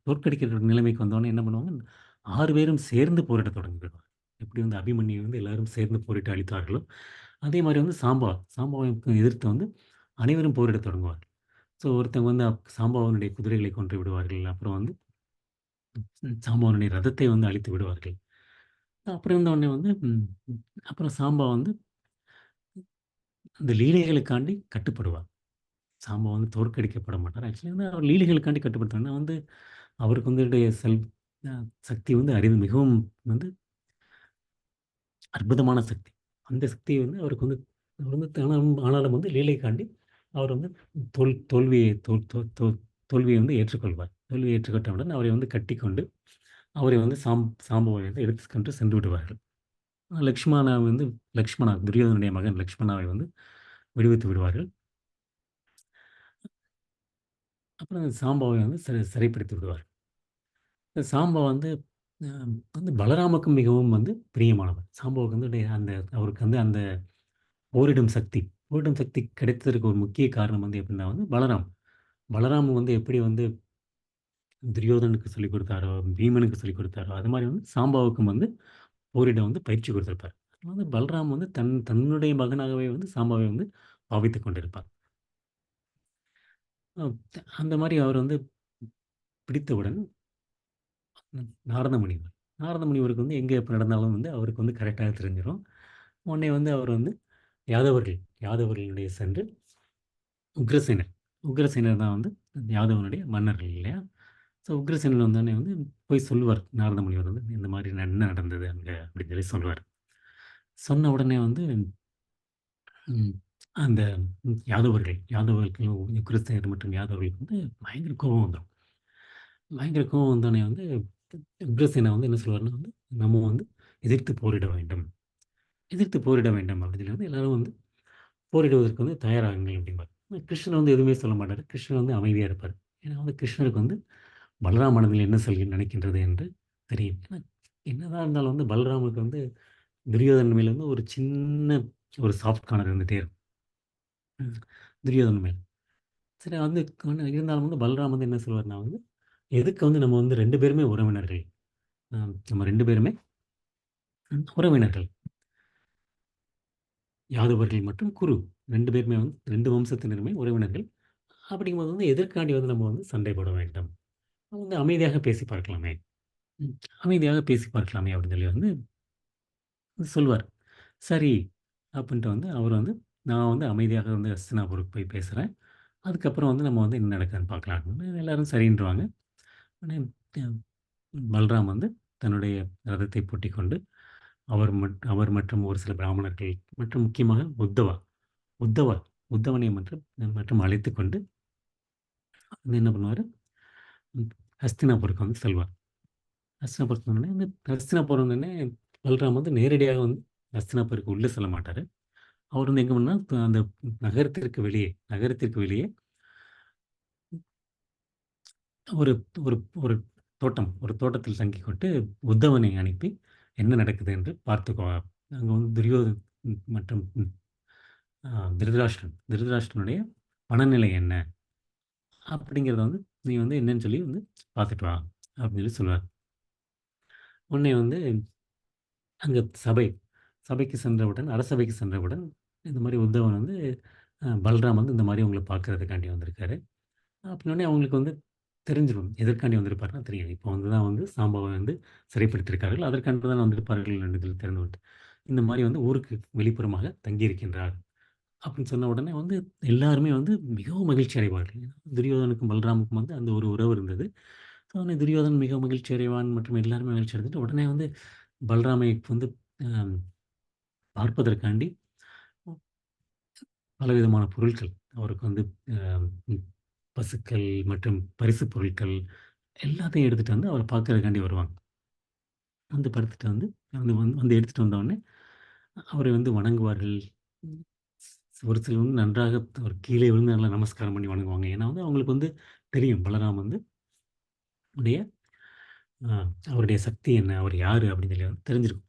தோற்கடிக்கிற நிலைமைக்கு வந்தவுடனே என்ன பண்ணுவாங்க, 6 பேரும் சேர்ந்து போரிடத் தொடங்கிடுவாங்க. எப்படி வந்து அபிமன்யு வந்து எல்லாரும் சேர்ந்து போரிட்டு அழித்தார்களோ, அதே மாரி வந்து சாம்பாவை எதிர்த்து வந்து அனைவரும் போரிடத் தொடங்குவார்கள். ஸோ ஒருத்தவங்க வந்து சாம்பவனுடைய குதிரைகளை கொன்று விடுவார்கள். அப்புறம் வந்து சாம்பவனுடைய ரதத்தை வந்து அழித்து விடுவார்கள். அப்புறம் இருந்தவுடனே வந்து அப்புறம் சாம்பா வந்து அந்த லீலைகளுக்காண்டி கட்டுப்படுவார். சாம்பா வந்து தோற்கடிக்கப்பட மாட்டார். ஆக்சுவலி வந்து அவர் லீலைகளுக்காண்டி கட்டுப்படுத்துவார். ஏன்னா வந்து அவருக்கு வந்து அ சக்தி வந்து மிகவும் வந்து அற்புதமான சக்தி. அந்த சக்திய வந்து அவருக்கு வந்து அவர் வந்து ஆனாலும் வந்து லீலைக்காண்டி அவர் வந்து தோல்வியை தோல்வியை வந்து ஏற்றுக்கொள்வார். தோல்வியை ஏற்றுக்கொண்டவுடன் அவரை வந்து கட்டிக்கொண்டு, அவரை வந்து சாம்பவை வந்து எடுத்துக்கொண்டு சென்று விடுவார்கள். லக்ஷ்மணா வந்து துரியோதனுடைய மகன் லக்ஷ்மணாவை வந்து விடுவித்து விடுவார்கள். அப்புறம் சாம்பவை வந்து சிறைப்பிடித்து விடுவார். சாம்பா வந்து அ வந்து பலராமுக்கு மிகவும் வந்து பிரியமானவர். சாம்புவுக்கு வந்து அந்த அவருக்கு வந்து அந்த போரிடும் சக்தி போரிடும் சக்தி கிடைத்ததற்கு ஒரு முக்கிய காரணம் வந்து எப்படின்னா வந்து பலராம். பலராம் வந்து எப்படி வந்து துரியோதனுக்கு சொல்லிக் குடுத்தாரோ, பீமனுக்கு சொல்லிக் குடுத்தாரோ, அது மாரி வந்து சாம்பாவுக்கும் வந்து போரிட வந்து பயிற்சி குடுத்திருப்பார். வந்து பல்ராம் வந்து தன்னுடைய மகனாகவே வந்து சாம்பாவை வந்து பாவித்துக் கொண்டிருப்பார். அ அந்த மாரி அவர் வந்து பிடித்தவுடன் நாரத முனிவர். நாரத முனிவருக்கு வந்து எங்க எப்ப நடந்தாலும் வந்து அவருக்கு வந்து கரெக்ட்டா தெரிஞ்சிரும். உடனே வந்து அவர் வந்து யாதவர்களுடைய சென்று உக்ரசேனர். உக்ரசேனர் தான் வந்து யாதவனுடைய மன்னர்கள் இல்லையா? ஸோ உக்ரசேனன் வந்தோனே வந்து போய் சொல்லுவார். நாரத முனிவர் வந்து இந்த மாரி என்ன நடந்தது அங்க அப்படின்னு சொல்லி சொல்லுவார். சொன்ன உடனே வந்து ம் அந்த யாதவர்களுக்கு உக்ரசேனர் மற்றும் யாதவர்களுக்கு வந்து பயங்கர கோபம் வந்துரும். பயங்கர கோவம் வந்தோனே வந்து உக்ரசேனர் வந்து என்ன சொல்லுவாருன்னா வந்து, நம்ம வந்து எதிர்த்து போரிட வேண்டும். எதிர்த்து போரிட வேண்டும் அப்படின்னு சொல்லி வந்து எல்லாரும் வந்து போரிடுவதற்கு வந்து தயாராகுங்கள் அப்படிம்பார். கிருஷ்ணர் வந்து எதுவுமே சொல்ல மாட்டாரு. கிருஷ்ணர் வந்து அமைதியா இருப்பாரு. ஏன்னா வந்து கிருஷ்ணருக்கு வந்து பலராம் மனதில் என்ன நினைக்கின்றது என்று தெரியும். ஏன்னா என்னதான் இருந்தாலும் வந்து பலராமனுக்கு வந்து துரியோதனன் மேல வந்து ஒரு சின்ன ஒரு சாஃப்ட் கார்னர் இருந்துட்டே இருக்கும். ம். துரியோதனன் மேல. சரி வந்து இருந்தாலும் வந்து பலராம் வந்து என்ன சொல்வார்னா வந்து, எதுக்கு வந்து நம்ம வந்து 2 பேருமே உறவினர்கள். நம்ம 2 பேருமே உறவினர்கள். யாதவர்கள் மற்றும் குரு 2 பேருமே வந்து 2 வம்சத்தினருமே உறவினர்கள். அப்படிங்கும்போது வந்து எதற்காண்டி வந்து நம்ம வந்து சண்டை போட வேண்டும்? நம்ம வந்து அமைதியாக பேசி பார்க்கலாமே! ம். அமைதியாக பேசி பார்க்கலாமே! அப்படின்னு சொல்லி வந்து சொல்வார். சரி அப்படின்ட்டு வந்து அவர் வந்து நான் வந்து அமைதியாக வந்து ஹஸ்தினாபுருக்கு போய் பேசுறேன். அதுக்கப்புறம் வந்து நம்ம வந்து என்ன நடக்குதுன்னு பார்க்கலாம். எல்லாரும் சரின்ருவாங்க. உடனே அ பல்ராம் வந்து தன்னுடைய ரதத்தை பூட்டிக்கொண்டு அவர் மற்றும் ஒரு சில பிராமணர்கள் மற்றும் முக்கியமாக உத்தவா உத்தவனை மற்றும் அழைத்துக் கொண்டு வந்து என்ன பண்ணுவாரு, ம் ஹஸ்தினாபுருக்கு வந்து செல்வார். ஹஸ்தினாபுரத்துக்கு வந்தோனே வந்து ஹஸ்தினாபுரம் வந்தோனே பல்ராம் வந்து நேரடியாக வந்து ஹஸ்தினாபுருக்கு உள்ள செல்ல மாட்டாரு. அவர் வந்து எங்க பண்ணா, அந்த நகரத்திற்கு வெளியே ஒரு ஒரு ஒரு ஒரு தோட்டத்தில் தங்கிக் கொண்டு உத்தவனை அனுப்பி என்ன நடக்குது என்று பார்த்துக்கோ. அங்க வந்து துரியோதன் மற்றும் திருதராஷ்டிரனுடைய மனநிலை என்ன? அப்படிங்கிறத வந்து நீ வந்து என்னன்னு சொல்லி வந்து பார்த்துட்டு வா. அப்படின்னு சொல்லி சொல்லுவார். உடனே வந்து அங்க சபைக்கு சென்றவுடன் அரசவைக்கு சென்றவுடன் இந்த மாரி உத்தவன் வந்து பல்ராம் வந்து இந்த மாரி உங்கள பார்க்கறதுக்காண்டி வந்திருக்காரு. அப்படின்னோனே அவங்களுக்கு வந்து தெரிஞ்சிரும். எதற்காண்டி வந்திருப்பாருன்னா தெரியும். இப்போ வந்து தான் வந்து சாம்பவ வந்து சிறைப்பிடித்திருக்கார்கள். அதற்காண்டு தான் வந்திருப்பார்கள் என்று தெரிந்துவிட்டு. இந்த மாரி வந்து ஊருக்கு வெளிப்புறமாக தங்கியிருக்கின்றார். அப்படின்னு சொன்ன உடனே வந்து எல்லாருமே வந்து மிகவும் மகிழ்ச்சி அடைவார்கள். ஏன்னா துரியோதனுக்கும் பலராமுக்கும் வந்து அந்த ஒரு உறவு இருந்தது. ஸோ உடனே துரியோதனன் மிக மகிழ்ச்சி அடைவான் மற்றும் எல்லாருமே மகிழ்ச்சி அடைந்துட்டு உடனே வந்து பல்ராமை வந்து அ பார்ப்பதற்காண்டி பலவிதமான பொருட்கள் அவருக்கு வந்து அ ம் பசுக்கள் மற்றும் பரிசு பொருட்கள் எல்லாத்தையும் எடுத்துட்டு வந்து அவர பார்க்கறதுக்காண்டி வருவாங்க. வந்து படுத்துட்டு வந்து வந்து எடுத்துட்டு வந்தவுடனே அவரை வந்து வணங்குவார்கள். ம். ஒரு சிலர் வந்து நன்றாக ஒரு கீழே விழுந்து நல்லா நமஸ்காரம் பண்ணி வணங்குவாங்க. ஏன்னா வந்து அவங்களுக்கு வந்து தெரியும் பலராம் வந்து உடைய அ அவருடைய சக்தி என்ன? அவர் யாரு? அப்படின்னு சொல்லி வந்து தெரிஞ்சிருக்கும்.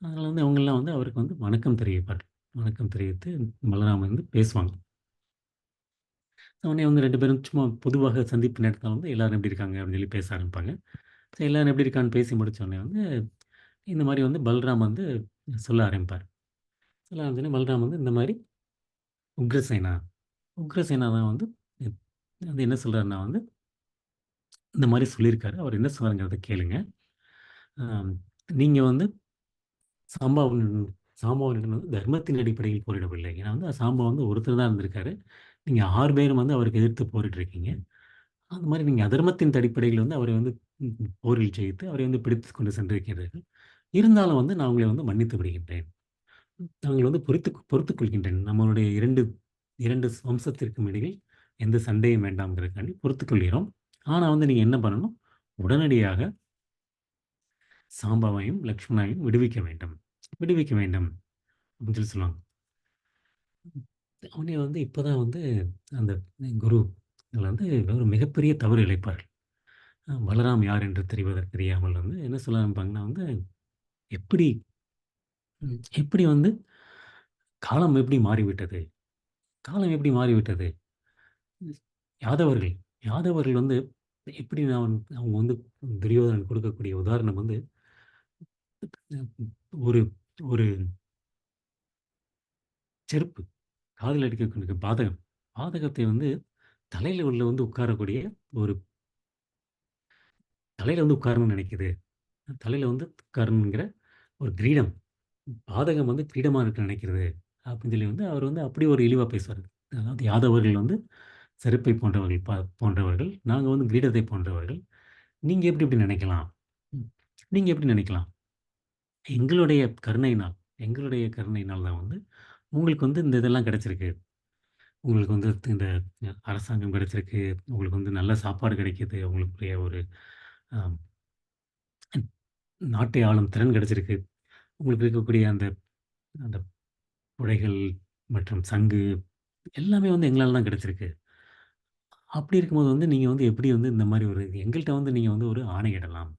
அதனால வந்து அவங்கலாம் வந்து அவருக்கு வந்து வணக்கம் தெரிவிப்பார்கள். வணக்கம் தெரிவித்து பலராம வந்து பேசுவாங்க. உடனே வந்து 2 பேரும் சும்மா பொதுவாக சந்திப்பு நேரத்தில வந்து எல்லாரும் எப்படி இருக்காங்க? அப்படின்னு சொல்லி பேச ஆரம்பிப்பாங்க. சரி எல்லாரும் எப்படி இருக்கான்னு பேசி முடிச்ச உடனே வந்து இந்த மாரி வந்து பல்ராம் வந்து சொல்ல ஆரம்பிப்பார். சொல்ல ஆரம்பிச்சோனே பல்ராம் வந்து இந்த மாரி உக்ரசேனா உக்ரசேனா தான் வந்து வந்து என்ன சொல்றாருன்னா வந்து, இந்த மாரி சொல்லியிருக்காரு. அவர் என்ன சொன்னாருங்கிறத கேளுங்க. அம் நீங்க வந்து சாம்பாவன் சாம்பவனிடம் வந்து தர்மத்தின் அடிப்படையில் போரிடவில்லை. ஏன்னா வந்து சாம்பவன் வந்து ஒருத்தர் தான் இருந்திருக்காரு. நீங்க 6 பேரும் வந்து அவருக்கு எதிர்த்து போரிட்டுருக்கீங்க. அந்த மாரி நீங்க அதர்மத்தின் அடிப்படையில் வந்து அவரை வந்து போரில் ஜெயித்து அவரை வந்து பிடித்துக் கொண்டு சென்றிருக்கிறீர்கள். இருந்தாலும் வந்து நான் உங்களை வந்து மன்னித்து விடுகின்றேன். நாங்கள் வந்து பொறுத்துக் கொள்கின்றேன். நம்மளுடைய 2 வம்சத்திற்கும் இடையில் எந்த சண்டையும் வேண்டாம்ங்கிறதுக்காண்டி பொறுத்துக்கொள்கிறோம். ஆனா வந்து நீங்க என்ன பண்ணணும், உடனடியாக சாம்பவையும், லக்ஷ்மணனையும் விடுவிக்க வேண்டும் அப்படின்னு சொல்லி சொல்லுவாங்க. அவனே வந்து இப்ப தான் வந்து அந்த குரு இதுல வந்து ஒரு மிகப்பெரிய தவறு இழைப்பார்கள். பலராம் யார் என்று தெரியாமல் வந்து என்ன சொல்ல ஆரம்பிப்பாங்கன்னா வந்து, எப்படி எப்படி வந்து காலம் எப்படி மாறிவிட்டது? காலம் எப்படி மாறிவிட்டது? யாதவர்கள் யாதவர்கள் வந்து எப்படி நான் அவங்க வந்து துரியோதனன் கொடுக்கக்கூடிய உதாரணம் வந்து, ஒரு ஒரு செருப்பு. காதில அடிக்கக்கூடிய பாதகம். பாதகத்தை வந்து தலையில உள்ள வந்து உட்காரக்கூடிய ஒரு தலையில வந்து உட்காரணும்னு நினைக்குது. தலையில வந்து உட்காரணுங்கிற ஒரு கிரீடம். பாதகம் வந்து கிரீடமா இருக்க நினைக்கிறது. அப்படின்னு சொல்லி வந்து அவர் வந்து அப்படி ஒரு இழிவா பேசுவாரு. அதாவது யாதவர்கள் வந்து செருப்பை போன்றவர்கள் போன்றவர்கள். நாங்க வந்து கிரீடத்தை போன்றவர்கள். நீங்க எப்படி இப்படி நினைக்கலாம்? ம். நீங்க எப்படி நினைக்கலாம்? எங்களுடைய கருணையினால் எங்களுடைய கருணையினால் தான் வந்து உங்களுக்கு வந்து இந்த இதெல்லாம் கிடைச்சிருக்கு. உங்களுக்கு வந்து இந்த அரசாங்கம் கிடைச்சிருக்கு. உங்களுக்கு வந்து நல்ல சாப்பாடு கிடைக்குது. உங்களுக்குரிய ஒரு அ நாட்டை ஆளும் திறன் கிடைச்சிருக்கு. உங்களுக்கு இருக்கக்கூடிய அந்த அந்த புழைகள், மற்றும் சங்கு எல்லாமே வந்து எங்களால தான் கிடைச்சிருக்கு. அப்படி இருக்கும்போது வந்து நீங்க வந்து எப்படி வந்து இந்த மாரி ஒரு எங்கள்ட்ட வந்து நீங்க வந்து ஒரு ஆணையிடலாம்.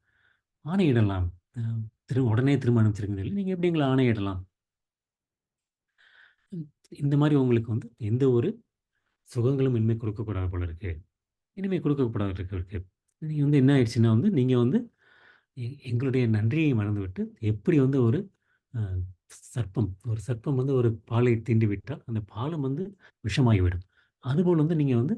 ஆணையிடலாம். அ உடனே திரும்ப அனுப்பிச்சிருங்கன்னு சொல்லி நீங்க எப்படி எங்கள ஆணையிடலாம்? ம். இந்த மாரி உங்களுக்கு வந்து எந்த ஒரு சுகங்களும் இனிமே குடுக்கக்கூடாது போல இருக்கு. இனிமே குடுக்கக்கூடாது இருக்கு. நீங்க வந்து என்ன ஆயிடுச்சுன்னா வந்து, நீங்க வந்து எங்களுடைய நன்றியை மறந்துவிட்டு, எப்படி வந்து ஒரு அ ஒரு சர்ப்பம் வந்து ஒரு பாலை தீண்டிவிட்டால், அந்த பாலும் வந்து விஷமாகிவிடும். அதுபோல வந்து நீங்க வந்து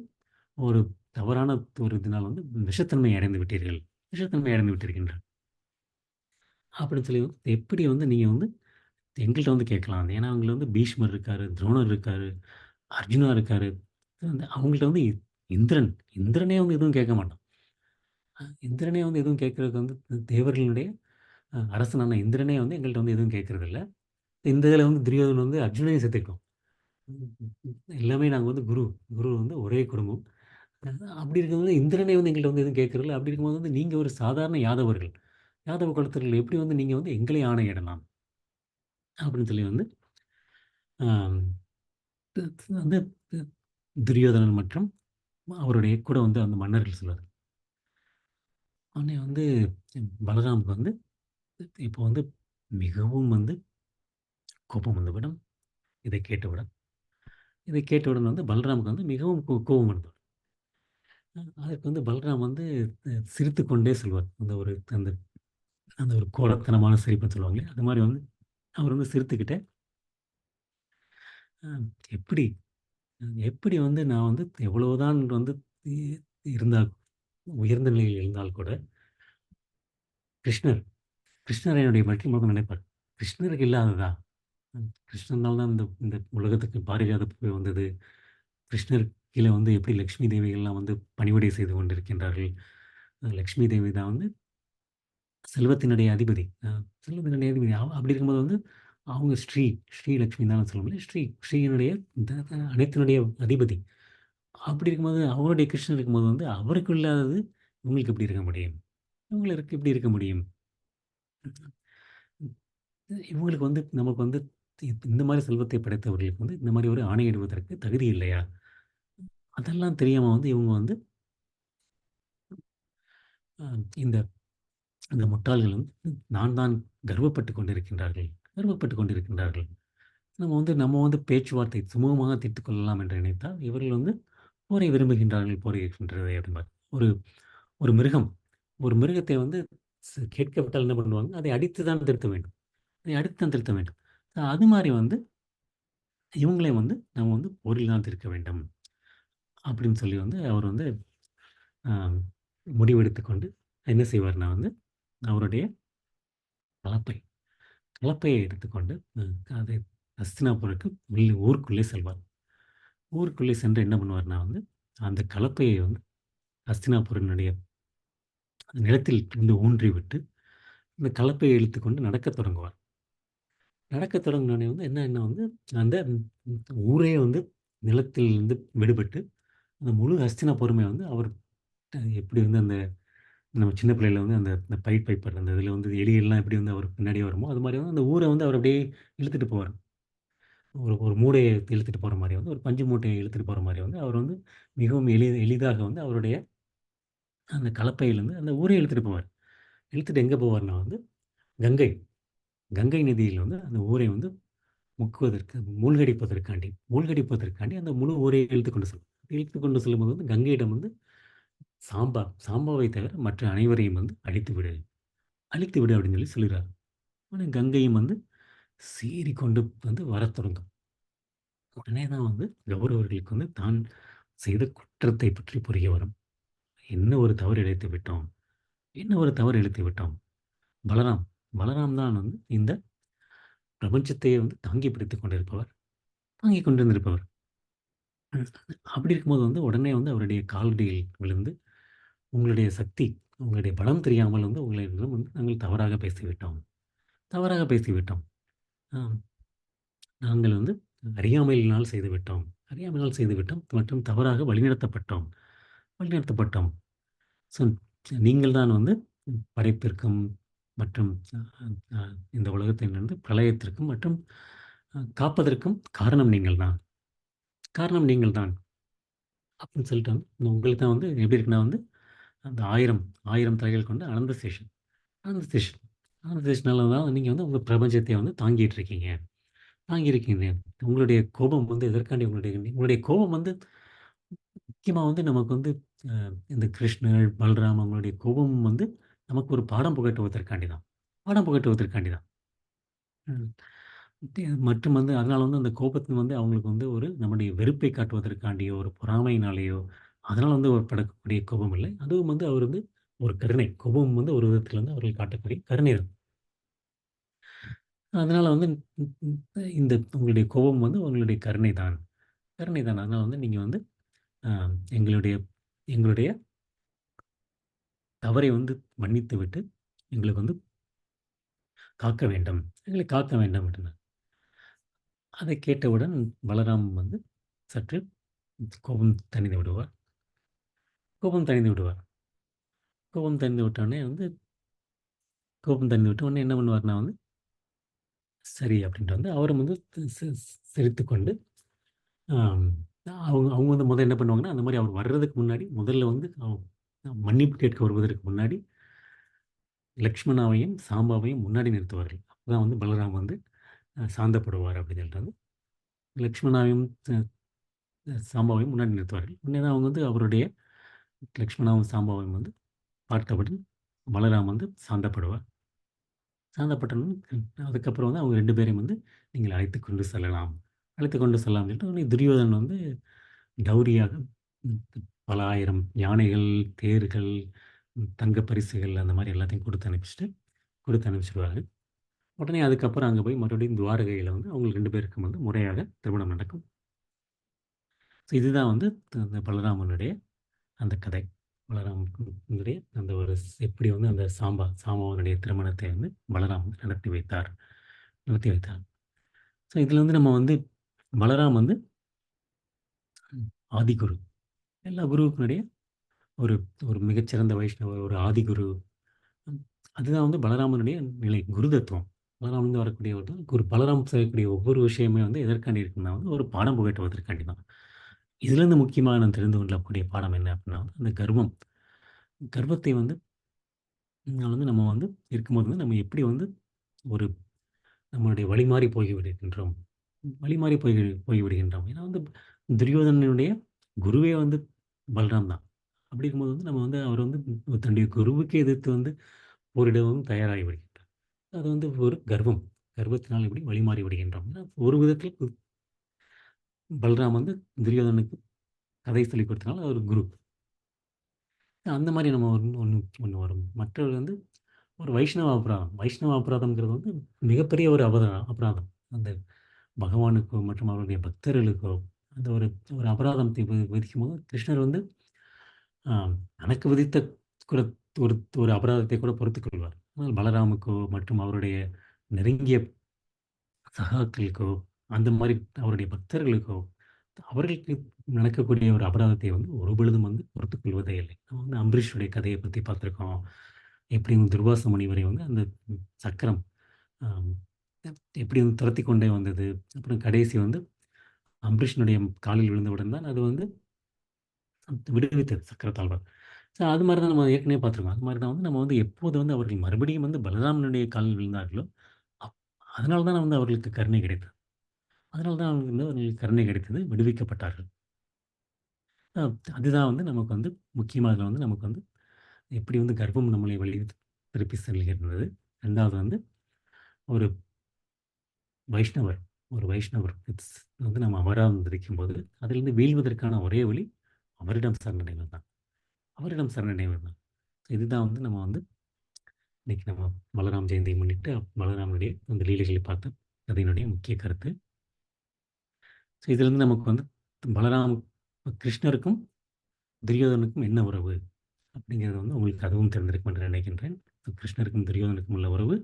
ஒரு தவறான ஒரு இதனால் வந்து விஷத்தன்மை அடைந்து விட்டீர்கள். விஷத்தன்மை அடைந்து விட்டிருக்கின்ற. அப்படின்னு சொல்லி வந்து எப்படி வந்து நீங்க வந்து எங்கள்ட்ட வந்து கேட்கலாம். ஏன்னா, அவங்கள வந்து பீஷ்மர் இருக்காரு, துரோணர் இருக்காரு, அர்ஜுனா இருக்காரு. வந்து அவங்கள்ட்ட வந்து இந்திரன், இந்திரனே வந்து எதுவும் கேட்க மாட்டான். இந்திரனே வந்து எதுவும் கேட்கறதுக்கு வந்து தேவர்களுடைய அரசனான இந்திரனே வந்து எங்கள்ட்ட வந்து எதுவும் கேட்கறதில்ல. இந்த இதில வந்து துரியோதனன் வந்து அர்ஜுனனையும் சேர்த்துக்கிட்டோம். எல்லாமே நாங்க வந்து குரு வந்து ஒரே குடும்பம். அ அப்படி இருக்கும்போது இந்திரனே வந்து எங்கள்ட்ட வந்து எதுவும் கேட்கறதில்ல. அப்படி இருக்கும்போது வந்து நீங்க ஒரு சாதாரண யாதவர்கள். யாதவ குலத்தினர்கள் எப்படி வந்து நீங்க வந்து எங்களை ஆணையிடலாம்? அப்படின்னு சொல்லி வந்து ஆம் து து வந்து து துரியோதனன் மற்றும் அவருடைய கூட வந்து அந்த மன்னர்கள் சொல்றாரு. உடனே வந்து பலராமுக்கு வந்து இப்போ வந்து மிகவும் வந்து கோபம் வந்துவிடும். இதை கேட்டவுடன். இதை கேட்டவுடன் வந்து பல்ராமுக்கு வந்து மிகவும் கோபம் வந்தது. அதற்கு வந்து பல்ராம் வந்து சிரித்துக்கொண்டே சொல்வார். அந்த அந்த ஒரு கோழத்தனமான சிரிப்புன்னு சொல்லுவாங்களே, அது மாரி வந்து அவர் வந்து சிரித்துக்கிட்டே, "அ எப்படி எப்படி வந்து நான் வந்து எவ்வளவுதான் வந்து இ இருந்தால் உயர்ந்த நிலையில் இருந்தால் கூட, கிருஷ்ணர் கிருஷ்ணர் என்னுடைய வெற்றி முழுக்க நினைப்பார். கிருஷ்ணருக்கு இல்லாததா? கிருஷ்ணனால தான் இந்த இந்த உலகத்துக்கு பாரிஜாத பூவே வந்தது. கிருஷ்ணர் கீழ வந்து எப்படி லட்சுமி தேவிகள்லாம் வந்து பணிவிடை செய்து கொண்டிருக்கின்றார்கள். லட்சுமி தேவி தான் வந்து செல்வத்தினுடைய அதிபதி. செல்வத்தினுடைய அதிபதி. அப்படி இருக்கும்போது வந்து அவங்க ஸ்ரீ லட்சுமி தான் சொல்ல முடியும். ஸ்ரீயினுடைய அனைத்தினுடைய அதிபதி. அப்படி இருக்கும்போது அவருடைய கிருஷ்ணர் இருக்கும்போது வந்து அவருக்கு இல்லாதது இவங்களுக்கு எப்படி இருக்க முடியும்? இவங்களுக்கு எப்படி இருக்க முடியும்? இவங்களுக்கு வந்து நமக்கு வந்து இந்த மாரி செல்வத்தை படைத்தவர்களுக்கு வந்து இந்த மாரி ஒரு ஆணையிடுவதற்கு தகுதி இல்லையா? அதெல்லாம் தெரியாம வந்து இவங்க வந்து அ இந்த இந்த முட்டாள்கள் வந்து நான் தான் கர்வப்பட்டுக் கொண்டிருக்கின்றார்கள். கர்வப்பட்டுக் கொண்டிருக்கின்றார்கள். நம்ம வந்து பேச்சுவார்த்தை சுமூகமாக தீர்த்துக் கொள்ளலாம் என்று நினைத்தால், இவர்கள் வந்து போரை விரும்புகின்றார்கள், போர் இருக்கின்றது அப்படிம்பார். ஒரு ஒரு மிருகம் ஒரு மிருகத்தை வந்து கேட்காவிட்டால் என்ன பண்ணுவாங்க? அதை அடித்து தான் திருத்த வேண்டும். அதை அடித்து தான் திருத்த வேண்டும். அது மாரி வந்து இவங்களையும் வந்து நம்ம வந்து போரில் தான் தீர்க்க வேண்டும். அப்படின்னு சொல்லி வந்து அவர் வந்து அ முடிவெடுத்துக் கொண்டு என்ன செய்வார்னா வந்து, அவருடைய கலப்பை கலப்பையை எடுத்துக்கொண்டு அது ஹஸ்தினாபுருக்கு ஊருக்குள்ளே செல்வார். ஊருக்குள்ளே சென்று என்ன பண்ணுவார்னா வந்து, அந்த கலப்பையை வந்து ஹஸ்தினாபுரினுடைய நிலத்தில் வந்து ஊன்றிவிட்டு, அந்த கலப்பையை இழுத்துக்கொண்டு நடக்கத் தொடங்குவார். நடக்கத் தொடங்குனோனே வந்து என்ன வந்து, அந்த ஊரே வந்து நிலத்தில் இருந்து விடுபட்டு, அந்த முழு ஹஸ்தினாபுரமே வந்து அவர் எப்படி வந்து அந்த நம்ம சின்ன பிள்ளையில வந்து அந்த அந்த பைட் பைப்பர் அந்த இதில வந்து எலியெல்லாம் எப்படி வந்து அவர் பின்னாடியே வருமோ, அது மாரி வந்து அந்த ஊர வந்து அவர் அப்படியே இழுத்துட்டு போவார். ஒரு ஒரு மூடைய இழுத்துட்டு போற மாரி வந்து, ஒரு பஞ்சு மூட்டைய இழுத்துட்டு போற மாரி வந்து, அவர் வந்து மிகவும் எளிதாக வந்து அவருடைய அந்த கலப்பையிலருந்து அந்த ஊரே இழுத்துட்டு போவார். இழுத்துட்டு எங்க போவார்னா வந்து, கங்கை. கங்கை நதியில வந்து அந்த ஊரை வந்து முக்குவதற்கு மூழ்கடிப்பதற்காண்டி அந்த முழு ஊரையும் இழுத்துக் கொண்டு செல்லும். இழுத்துக் கொண்டு செல்லும்போது வந்து கங்கையிடம் வந்து சாம்பாவை தவிர மற்ற அனைவரையும் வந்து அழித்து விடு அப்படின்னு சொல்லி சொல்லிறாரு. உடனே கங்கையும் வந்து சீறிக்கொண்டு வந்து வரத் தொடங்கும். உடனே தான் வந்து கௌரவர்களுக்கு வந்து தான் செய்த குற்றத்தை பற்றி புரிய வரும். என்ன ஒரு தவறு இழைத்து விட்டோம். என்ன ஒரு தவறு இழைத்து விட்டோம். பலராம் பலராம் தான் வந்து இந்த பிரபஞ்சத்தையே வந்து தாங்கி பிடித்துக் கொண்டிருப்பவர். தாங்கிக் கொண்டிருந்திருப்பவர். ம். அப்படி இருக்கும்போது வந்து உடனே வந்து அவருடைய காலடியில் விழுந்து, "உங்களுடைய சக்தி, உங்களுடைய பலம் தெரியாமல் வந்து உங்களிடம் வந்து நாங்கள் தவறாக பேசிவிட்டோம். தவறாக பேசிவிட்டோம். ஆ நாங்கள் வந்து அறியாமையினால் செய்துவிட்டோம். அறியாமையினால் செய்துவிட்டோம் மற்றும் தவறாக வழிநடத்தப்பட்டோம். வழிநடத்தப்பட்டோம். ஸோ நீங்கள் தான் வந்து படைப்பிற்கும் மற்றும் அ அ இந்த உலகத்திலிருந்து பிரளயத்திற்கும் மற்றும் காப்பதற்கும் காரணம் நீங்கள் தான். காரணம் நீங்கள் தான். அப்படின்னு சொல்லிட்டு வந்து உங்களுக்கு தான் வந்து எப்படி இருக்குன்னா வந்து அந்த 1000 தலைகள் கொண்ட அனந்த சேஷன். அனந்த சேஷன். அனந்த சேஷனால தான் நீங்க வந்து உங்க பிரபஞ்சத்தை வந்து தாங்கிட்டு இருக்கீங்க. தாங்கியிருக்கீங்க. உங்களுடைய கோபம் வந்து எதற்காண்டி உங்களுடைய உங்களுடைய கோபம் வந்து முக்கியமா வந்து நமக்கு வந்து அ இந்த கிருஷ்ணர், பல்ராம் அவங்களுடைய கோபம் வந்து நமக்கு ஒரு பாடம் புகட்டுவதற்காண்டி தான். பாடம் புகட்டுவதற்காண்டி தான். ம். மற்றும் வந்து அதனால வந்து அந்த கோபத்த வந்து அவங்களுக்கு வந்து ஒரு நம்முடைய வெறுப்பை காட்டுவதற்காண்டியோ, ஒரு பொறாமையினாலேயோ, அதனால வந்து ஒரு படக்கூடிய கோபம் இல்லை. அதுவும் வந்து அவர் வந்து ஒரு கருணை. கோபம் வந்து ஒரு விதத்தில வந்து அவர்கள் காட்டக்கூடிய கருணை தான். அதனால வந்து ம் ம் இந்த உங்களுடைய கோபம் வந்து உங்களுடைய கருணை தான். கருணை தான். அதனால வந்து நீங்க வந்து அ எங்களுடைய எங்களுடைய தவறை வந்து மன்னித்துவிட்டு, எங்களுக்கு வந்து காக்க வேண்டும். எங்களை காக்க வேண்டும் என்றார். அதைக் கேட்டவுடன் பலராம் வந்து சற்று கோபம் தணிந்து விடுவார். கோபம் தணிந்து விடுவார். கோபம் தணிந்து விட்டோனே வந்து கோபம் தணிந்து விட்ட உடனே என்ன பண்ணுவார்ன்னா வந்து, சரி அப்படின்ட்டு வந்து அவரும் வந்து சிரித்துக்கொண்டு, ஆம் அவங்க அவங்க வந்து என்ன பண்ணுவாங்கன்னா, அந்த மாரி அவர் வர்றதுக்கு முன்னாடி முதல்ல வந்து மன்னிப்பு கேட்க வருவதற்கு முன்னாடி லக்ஷ்மணாவையும், சாம்பாவையும் முன்னாடி நிறுத்துவார்கள். அப்பதான் வந்து பலராம் வந்து சாந்தப்படுவார் அப்படின்னு சொல்லிட்டு வந்து லக்ஷ்மணாவையும், சாம்பாவையும் முன்னாடி நிறுத்துவார்கள். உடனே தான் அவங்க வந்து அவருடைய லக்ஷ்மணாவும், சாம்பாவையும் வந்து பார்த்தபடி பலராம் வந்து சாந்தப்படுவார். சாந்தப்பட்டவுடன் அதுக்கப்புறம் வந்து அவங்க 2 பேரையும் வந்து நீங்கள் அழைத்துக் கொண்டு செல்லலாம். அழைத்துக் கொண்டு செல்லலாம்னு சொல்லிட்டு உடனே துரியோதனன் வந்து டௌரியாக ம் பல 1000 யானைகள், தேர்கள், தங்க பரிசுகள் அந்த மாரி எல்லாத்தையும் குடுத்து அனுப்பிச்சுருவாரு. உடனே அதுக்கப்புறம் அங்க போய் மறுபடியும் துவாரகையில வந்து அவங்க 2 பேருக்கும் வந்து முறையாக திருமணம் நடக்கும். ஸோ இதுதான் வந்து அந்த பலராமனுடைய அந்த கதை. பலராமனுடைய அந்த ஒரு எப்படி வந்து அந்த சாம்பவனுடைய திருமணத்தை வந்து பலராம் நடத்தி வைத்தார். நடத்தி வைத்தார். ஸோ இதுல வந்து நம்ம வந்து பலராம் வந்து ஆதிகுரு. எல்லா குருவுக்கும் இடையே ஒரு ஒரு மிகச்சிறந்த வைஷ்ணவர், ஒரு ஆதிகுரு. ம். அதுதான் வந்து பலராமனுடைய நிலை. குரு தத்துவம். பலராம்லருந்து வரக்கூடிய ஒரு பலராம் செய்யக்கூடிய ஒவ்வொரு விஷயமே வந்து எதற்காண்டி இருக்குன்னா வந்து ஒரு பாடம் புகட்டுவதற்காண்டி தான். இதுலருந்து முக்கியமா நான் தெரிந்து கொள்ளக்கூடிய பாடம் என்ன அப்டின்னா, அந்த கர்வம். கர்வத்தை வந்து வந்து நம்ம வந்து இருக்கும்போது வந்து நம்ம எப்படி வந்து ஒரு நம்மளுடைய வழி மாறி போய்விடுகின்றோம். வழி மாறி போய்விடுகின்றோம். ஏன்னா வந்து துரியோதனனுடைய குருவே வந்து பல்ராம் தான். அப்படி இருக்கும்போது வந்து நம்ம வந்து அவர் வந்து தன்னுடைய குருவுக்கே எதிர்த்து வந்து போரிடவும் தயாராகி விடுகின்றார். அது வந்து ஒரு கர்வம். கர்வத்தினால் இப்படி வழிமாறி விடுகின்றோம். ஏன்னா ஒரு விதத்தில் பல்ராம் வந்து துரியோதனனுக்கு கதை சொல்லிக் கொடுத்தனால அவர் குரு. அந்த மாரி நம்ம ஒண்ணு ஒண்ணு வரும். மற்றது வந்து ஒரு வைஷ்ணவ அபராதம். வைஷ்ணவ அபராதம்ங்கிறது வந்து மிகப்பெரிய ஒரு அபராதம். அந்த பகவானுக்கோ மற்றும் அவருடைய பக்தர்களுக்கோ அந்த ஒரு ஒரு அபராதம் விதிக்கும்போது கிருஷ்ணர் வந்து ஆ தனக்கு விதித்த கூட ஒரு ஒரு அபராதத்தை கூட பொறுத்துக்கொள்வார். ஆனால் பலராமுக்கோ மற்றும் அவருடைய நெருங்கிய சகாக்களுக்கோ, அந்த மாரி அவருடைய பக்தர்களுக்கோ, அவர்களுக்கு நடக்கக்கூடிய ஒரு அபராதத்தை வந்து ஒருபொழுதும் வந்து பொறுத்துக்கொள்வதே இல்லை. நம்ம வந்து அம்பரீஷுடைய கதைய பத்தி பார்த்துருக்கோம். எப்படி வந்து துர்வாச முனிவரை வந்து அந்த சக்கரம் ஆம் எப்படி வந்து துரத்திக் கொண்டே வந்தது. அப்புறம் கடைசி வந்து அம்பரீஷனுடைய காலில் விழுந்தவுடன் தான் அது வந்து விடுவித்தது சக்கரத்தாழ்வார். ஸோ அது மாரி தான் நம்ம ஏற்கனவே பார்த்துருக்கோம். அது மாரி தான் வந்து நம்ம வந்து எப்போது வந்து அவர்கள் மறுபடியும் வந்து பலராமனுடைய காலில் விழுந்தார்களோ, அப் அதனால தான் வந்து அவர்களுக்கு கருணை கிடைத்தது. அதனால தான் அவங்களுக்கு வந்து அவர்களுக்கு கருணை கிடைத்தது, விடுவிக்கப்பட்டார்கள். அ அதுதான் வந்து நமக்கு வந்து முக்கியமா அதில வந்து நமக்கு வந்து எப்படி வந்து கர்வம் நம்மளை வழி திருப்பி செல்கின்றது. 2வது வந்து ஒரு வைஷ்ணவர் வைஷ்ணவர் வந்து நம்ம அமராந்து இருக்கும்போது, அதிலிருந்து வீழ்வதற்கான ஒரே வழி அவரிடம் சரணடைவது தான். அவரிடம் சரணடைவது தான். இதுதான் வந்து நம்ம வந்து இன்னைக்கு நம்ம பலராம் ஜெயந்தியை முன்னிட்டு பலராமனுடைய அந்த லீலைகளை பார்த்த கதையினுடைய முக்கிய கருத்து. ஸோ இதிலிருந்து நமக்கு வந்து பலராம் கிருஷ்ணருக்கும் துரியோதனுக்கும் என்ன உறவு? அப்படிங்கிறது வந்து உங்களுக்கு அதுவும் தெரிந்திருக்கும் என்று நினைக்கின்றேன். கிருஷ்ணருக்கும் துரியோதனுக்கும் உள்ள உறவு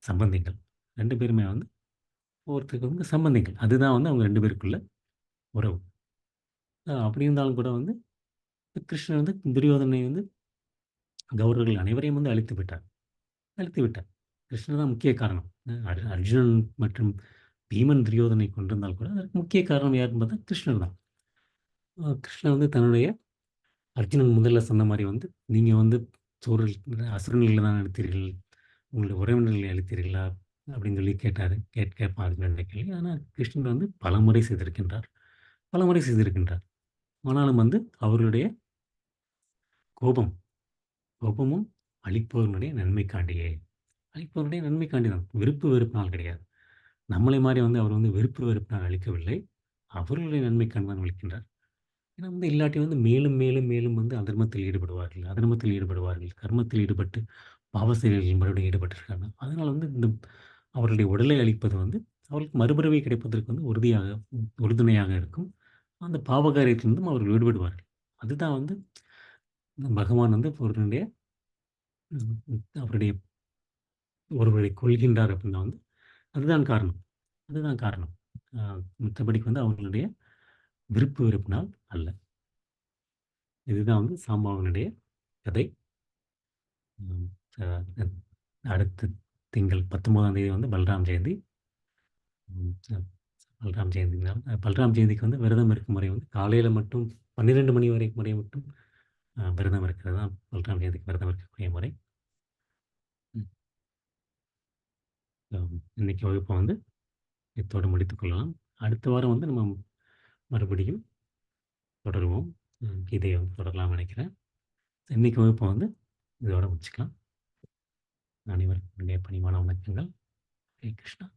சம்பந்திகள். 2 பேருமே வந்து ஒருத்தருக்கு வந்து சம்பந்திகள். அதுதான் வந்து அவங்க 2 பேருக்குள்ள உறவு. அப்படி இருந்தாலும் கூட வந்து கிருஷ்ணர் வந்து துரியோதனை வந்து கௌரவர்கள் அனைவரையும் வந்து அழித்து விட்டார். அழித்து விட்டார். கிருஷ்ணர் தான் முக்கிய காரணம். அர்ஜுனன் மற்றும் பீமன் துரியோதனை கொன்றிருந்தால் கூட அதற்கு முக்கிய காரணம் யாருன்னு பார்த்தா கிருஷ்ணர் தான். கிருஷ்ணர் வந்து தன்னுடைய அர்ஜுனன் முதல்ல சொன்ன மாரி வந்து, "நீங்க வந்து சூரல் அசுரர்கள தான் அழித்தீர்கள். உங்களுடைய உறவினர்களை அழித்தீர்களா?" அப்படின்னு சொல்லி கேட்டாரு. கேட்பான் அர்ஜுனன்ட்ட கேள்வி. ஆனா கிருஷ்ணர் வந்து பலமுறை செய்திருக்கின்றார். பலமுறை செய்திருக்கின்றார். ஆனாலும் வந்து அவர்களுடைய கோபம் கோபமும் அழிப்பவனுடைய நன்மைக்காண்டியே. அழிப்பவனுடைய நன்மைக்காண்டி தான். விருப்பு வெறுப்பினால் கிடையாது. நம்மளை மாரி வந்து அவர் வந்து விருப்பு வெறுப்பினால் அழிக்கவில்லை. அவர்களுடைய நன்மைக்காண்டி தான் அழிக்கின்றார். ஏன்னா வந்து இல்லாட்டி வந்து மேலும், மேலும், மேலும் வந்து அதர்மத்தில் ஈடுபடுவார்கள். அதர்மத்தில் ஈடுபடுவார்கள். கர்மத்தில் ஈடுபட்டு பாவ செயல்களில் மறுபடியும் ஈடுபட்டிருக்காங்க. அதனால வந்து இந்த அவர்களுடைய உடலை அழிப்பது வந்து அவர்களுக்கு மறுபிறவி கிடைப்பதற்கு வந்து உறுதுணையாக இருக்கும். அந்த பாவ காரியத்திலிருந்தும் அவர்கள் விடுபடுவார்கள். அதுதான் வந்து பகவான் வந்து அவர்களுடைய அவருடைய ஒருவரை கொல்கின்றார் அப்படின்னா வந்து அதுதான் காரணம். அதுதான் காரணம். அ மற்றபடிக்கு வந்து அவர்களுடைய விருப்பு வெறுப்பினால் அல்ல. இதுதான் வந்து சாம்பவனுடைய கதை. ம். அ அடுத்த திங்கள் 19ஆம் தேதி வந்து பல்ராம் ஜெயந்தி. ம். பல்ராம் ஜெயந்தினால பல்ராம் ஜெயந்திக்கு வந்து விரதம் இருக்கும் முறை வந்து காலையில மட்டும் 12 மணி வரை முறை மட்டும் விரதம் இருக்கிறது தான் பல்ராம் ஜெயந்திக்கு விரதம் இருக்கக்கூடிய முறை. ம். இன்னைக்கு வகுப்ப வந்து இத்தோடு முடித்துக் கொள்ளலாம். அடுத்த வாரம் வந்து நம்ம மறுபடியும் தொடருவோம். கீதைய வந்து தொடரலாம்னு நினைக்கிறேன். இன்னைக்கு வகுப்ப வந்து இதோட முடிச்சுக்கலாம். அனைவருக்கும் என்னுடைய பணிவான வணக்கங்கள். ஹரே கிருஷ்ணா.